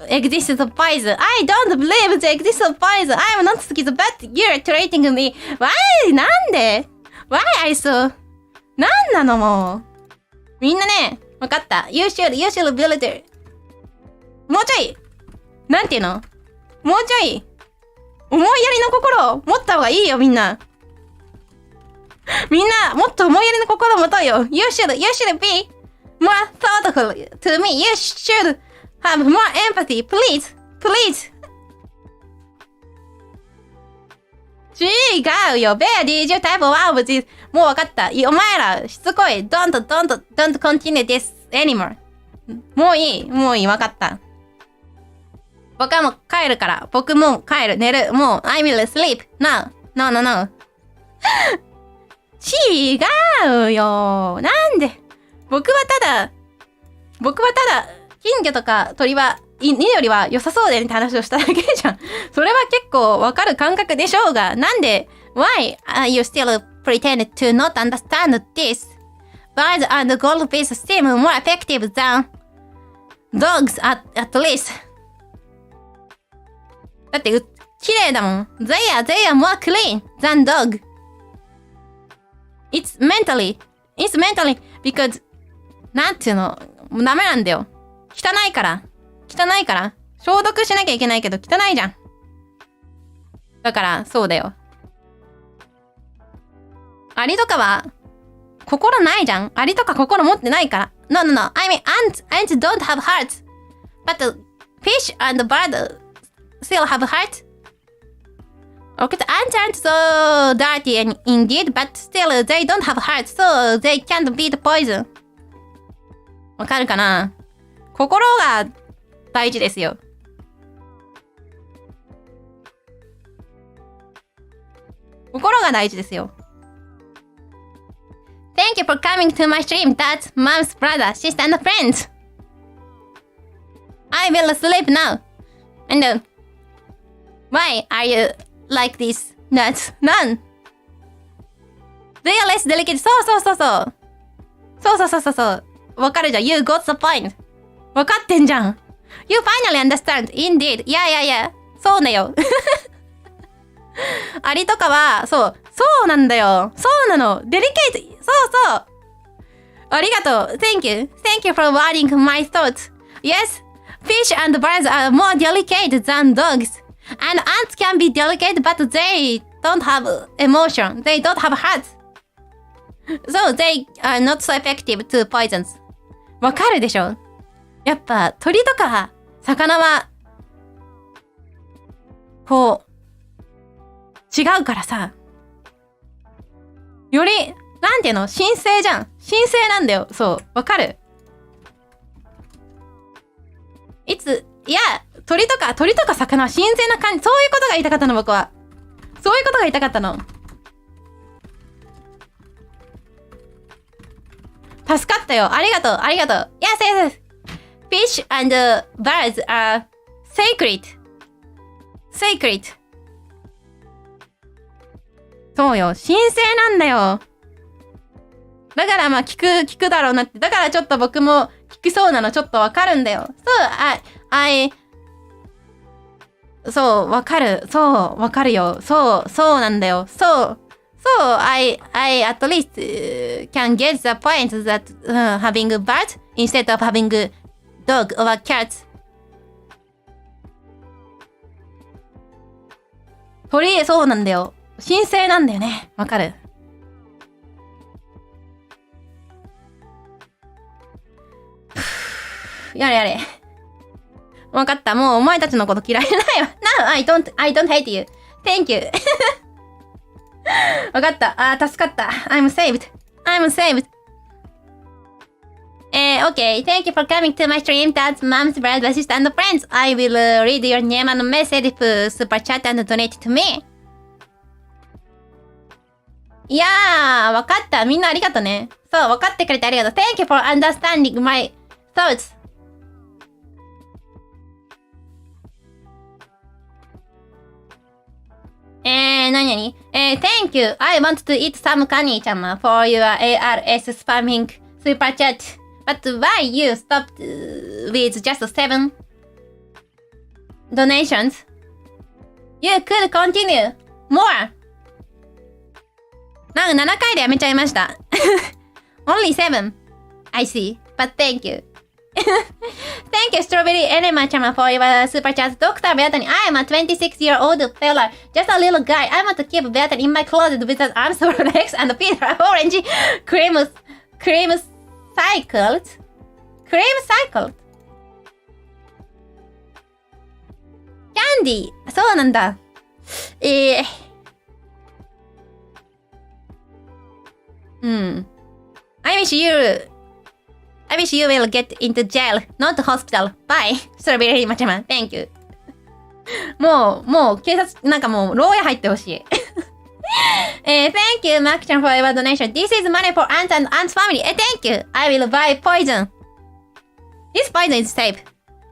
existence of poison. I don't believe the existence of poison. I'm not schizo, but you're treating me. Why? なんで？ Why I so? なんなのもう。みんなね、わかった。You should build it. もうちょい。なんていうの？もうちょい。思いやりの心を持った方がいいよ、みんな。みんな、もっと思いやりの心を持とうよ。You should be more thoughtful to me. You should have more empathy. Please. 違うよ。Where did you type of this? もうわかった。お前ら、しつこい。Don't continue this anymore. もういい。わかった。僕はもう帰るから。僕もう帰る。寝る。もう、I will sleep. No. 違うよ。なんで。僕はただ、金魚とか鳥は、犬よりは良さそうでねって話をしただけじゃん。それは結構わかる感覚でしょうが、なんで、why are you still pretend to not understand this? Birds and goldfish seem more effective than dogs at least. だって、綺麗だもん。They are more clean than dog. It's mentally because なんていうの、もうダメなんだよ。汚いから。消毒しなきゃいけないけど汚いじゃん。だから、そうだよ。アリとかは、心ないじゃん。アリとか心持ってないから。No. I mean, ants don't have hearts. But fish and bird still have hearts. Okay, ants aren't so dirty indeed, but still they don't have hearts, so they can't beat poison. わかるかな？心が大事ですよ。心が大事ですよ。Thank you for coming to my stream. That's mom's brother, sister, and friends. I will sleep now. And why are you like this? That's none. They are less delicate. そう。わかるじゃん。You got the point. わかってんじゃん。You finally understand. Indeed. Yeah. そうだよ。アリとかは、そうなんだよ。そうなの。デリケート。そう。ありがとう。Thank you for wording my thoughts. Yes, fish and birds are more delicate than dogs. And ants can be delicate, but they don't have emotion. They don't have hearts. So they are not so effective to poisons. わかるでしょ？やっぱ鳥とか魚はこう違うからさ。よりなんていうの？神聖じゃん。神聖なんだよ。そう。わかる？いや、鳥とか魚は神聖な感じ。そういうことが言いたかったの、僕は。そういうことが言いたかったの。助かったよ。ありがとう。Yes. Fish and birds are sacred. そうよ。神聖なんだよ。だからまあ聞くだろうなって。だからちょっと僕も聞きそうなのちょっとわかるんだよ。そう、わかる。そう、わかるよ。そうなんだよ。I at least can get the point that having a bird instead of having a dog or a cat. 鳥、そうなんだよ。神聖なんだよね。わかる。やれ。わかった。もうお前たちのこと嫌いないわ。No, I don't hate you. Thank you. わかった。助かった。I'm saved. Okay. Thank you for coming to my stream. That's mom's brother, sister, and friends. I will read your name and message if super chat and donate to me. いやー、わかった。みんなありがとね。そう、わかってくれてありがとう。Thank you for understanding my thoughts. 何Thank you. I want to eat some カニちゃま for your ARS spamming super chat. But why you stopped with just 7 donations? You could continue more. なんか7回でやめちゃいました。Only 7. I see. But thank you. Thank you, Strawberry Enema Chama, for your super chat. Dr. Beatani, I am a 26-year-old fella, just a little guy. I want to keep Beatani in my closet with his arms or legs and feet are orange cream cycled. Candy! そうなんだ。I wish you will get into jail, not hospital. Bye. Strawberry Machama. Thank you. もう、警察、なんかもう、牢屋入ってほしい。Thank you, Mac-chan, for your donation. This is money for ants and ants family. Thank you. I will buy poison. This poison is safe.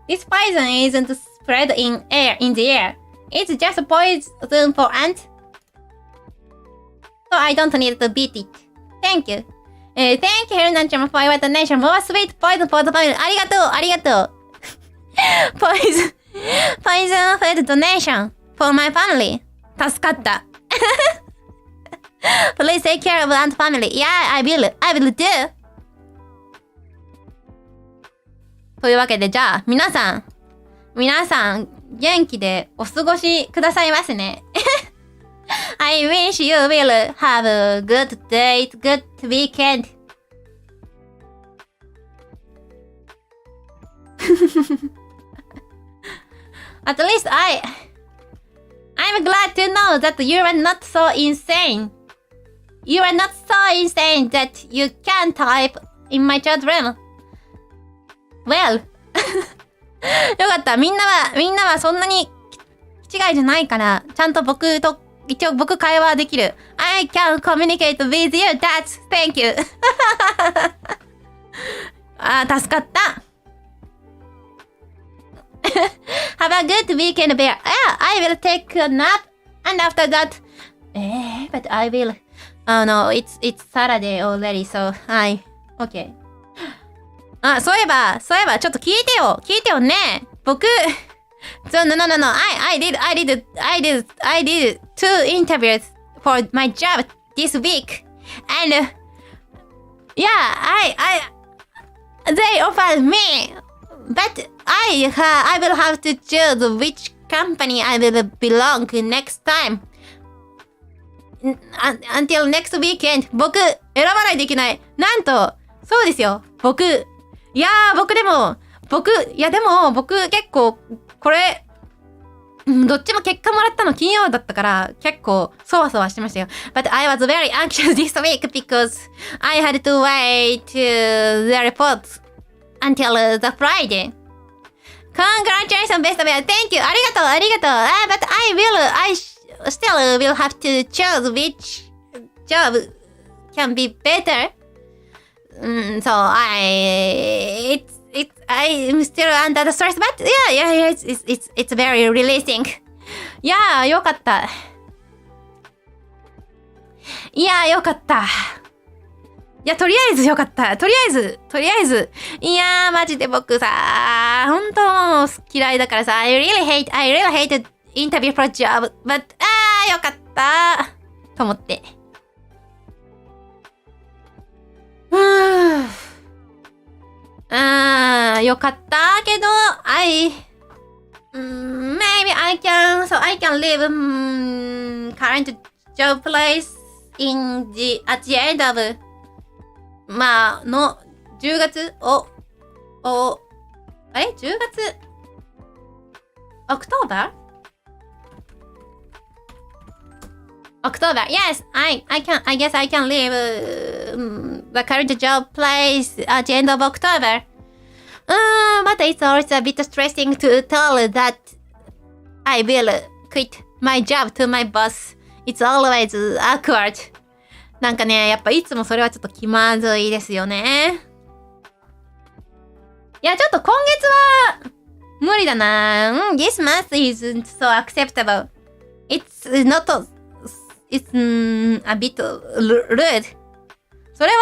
This poison isn't spread in the air. It's just poison for ants. So I don't need to beat it. Thank you. Thank you, Herunan-chan, for your donation. More sweet poison for the family. ありがとう。poison for the donation for my family. 助かった。Please take care of ant family. Yeah, I will do. というわけで、じゃあ、皆さん、元気でお過ごしくださいますね。I wish you will have a good day, good weekend. At least I'm glad to know that you are not so insane. You are not so insane that you can't type in my chat room. Well. よかった。みんなはそんなに気違いじゃないから、ちゃんと一応僕会話できる。I can communicate with you. That's thank you. 助かった。Have a good weekend, bear. I will take a nap, and after that, but I will. No, it's Saturday already, so okay. そういえば、ちょっと聞いてよね。僕、no. I did 2 interviews for my job this week, and they offered me, but I will have to choose which company I will belong next time. Until next weekend. 僕、選ばないといけない。なんと、そうですよ。僕でも僕結構、これ、どっちも結果もらったの金曜だったから、結構、そわそわしてましたよ。But I was very anxious this week because I had to wait the reports until the Friday. Congratulations, best of it. Thank you. ありがとう。But I still will have to choose which job can be better. So I'm still under the stress, but it's very releasing. よかった。とりあえずよかった。とりあえず。マジで僕さ、本当嫌いだからさ、I really hate interview for job, but よかったと思って。よかったけど、maybe I can leave current job place at the end of の10月10月October? Yes, I guess I can leave the current job place at the end of October. But it's also a bit stressing to tell that I will quit my job to my boss. It's always awkward. なんかね、やっぱいつもそれはちょっと気まずいですよね。ちょっと今月は無理だな。This month isn't so acceptable. It's a bit rude. それは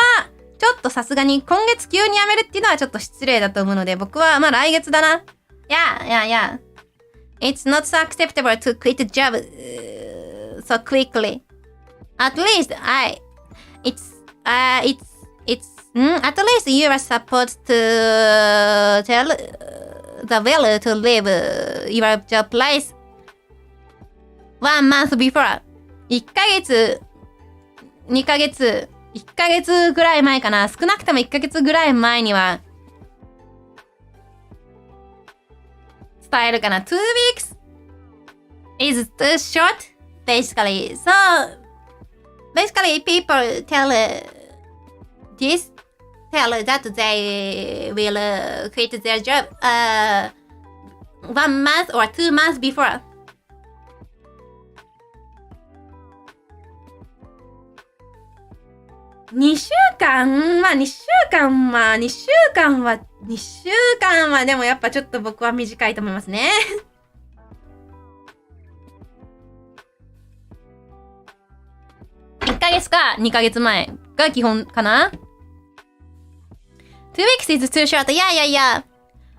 ちょっとさすがに今月急に辞めるっていうのはちょっと失礼だと思うので、僕は来月だな。Yeah. It's not so acceptable to quit a job so quickly. At least at least you are supposed to tell the will to leave your job place 1 month before. 1ヶ月、2ヶ月、1ヶ月ぐらい前かな。少なくとも1ヶ月ぐらい前には伝えるかな。2 weeks is too short, basically. So, basically people tell that they will quit their job 1 month or 2 months before. 2週間はでもやっぱちょっと僕は短いと思いますね。1ヶ月か2ヶ月前が基本かな。2 weeks is too short. Yeah.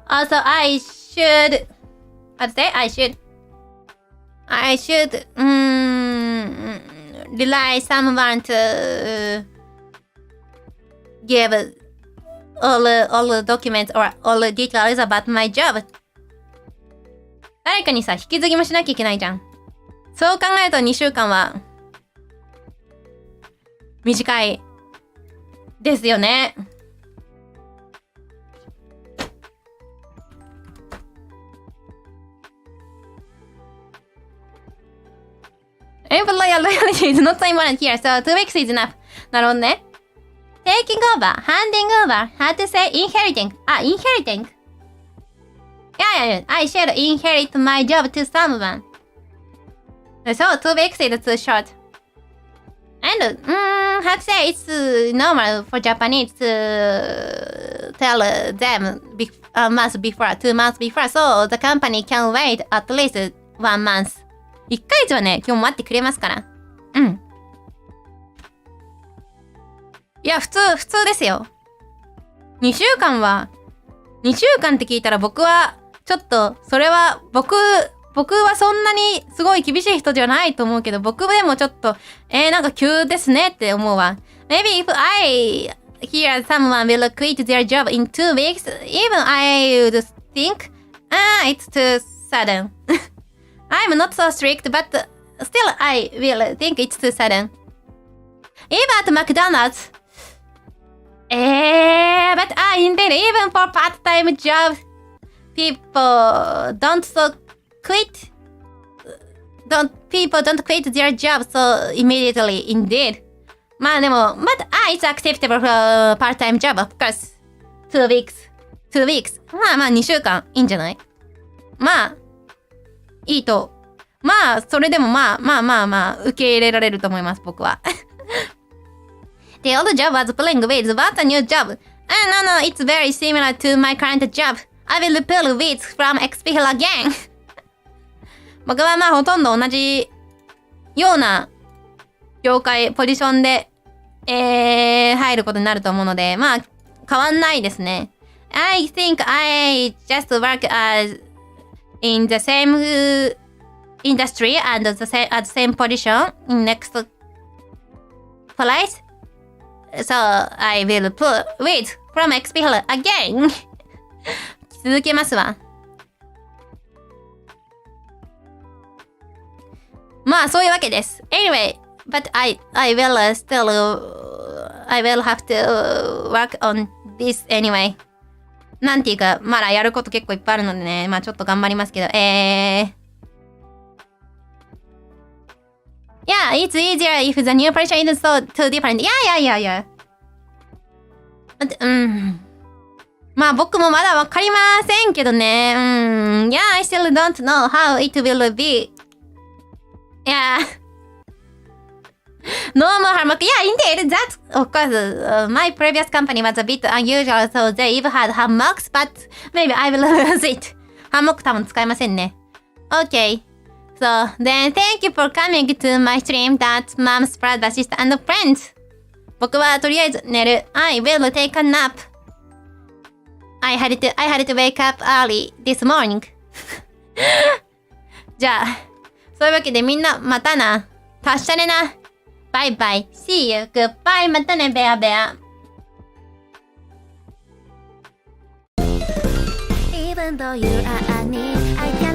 Also, I should rely someone to give all the documents or all the details about my job. 誰かにさ、引き継ぎもしなきゃいけないじゃん。そう考えると2週間は、短い、ですよね。Loyalty is not so important here, so 2 weeks is enough. なるほどね。Taking over, handing over, how to say inheriting. Inheriting. Yeah, I should inherit my job to someone. So 2 weeks is too short. And, how to say it's normal for Japanese to tell them a month before, 2 months before, so the company can wait at least 1 month. 1ヶ月はね、今日待ってくれますから。うん。いや、普通ですよ。2週間って聞いたら僕は、ちょっと、それは、僕はそんなにすごい厳しい人じゃないと思うけど、僕でもちょっと、なんか急ですねって思うわ。Maybe if I hear someone will quit their job in 2 weeks, even I would think, it's too sudden. I'm not so strict, but still I will think it's too sudden. Even at McDonald's. But indeed, even for part-time jobs, people don't quit their job so immediately, indeed. まあでも、but it's acceptable for part-time job, of course. 2 weeks. まあ2週間いいんじゃない？まあ、いいと。まあ、それでもまあ、受け入れられると思います、僕は。The old job was pulling weeds. What a new job? No, it's very similar to my current job. I will pull weeds from XP Hill again. 僕はまあ、ほとんど同じような業界、ポジションで、入ることになると思うので、まあ、変わんないですね。I think I just work in the same industry and at the same position in next place. So I will pull weeds from XP Hill again. 続けますわ。まあそういうわけです。Anyway, but I will have to work on this anyway. なんていうか、まだやること結構いっぱいあるのでね、まあちょっと頑張りますけど、Yeah, it's easier if the new position is so too different. Yeah. But, まあ僕もまだわかりませんけどね。Yeah, I still don't know how it will be. Yeah. No more hammock. Yeah, indeed. That's, of course, my previous company was a bit unusual, so they even had hammocks, but maybe I will lose it. ハンモック多分使えませんね。Okay. So, then thank you for coming to my stream. That's mom's brother, sister, and friends. 僕はとりあえず寝る。I will take a nap. I had to wake up early this morning. じゃあ、そういうわけでみんなまたな。達者ねな。バイバイ。See you. Goodbye. またね、ベアベア。Even though you are a need, I can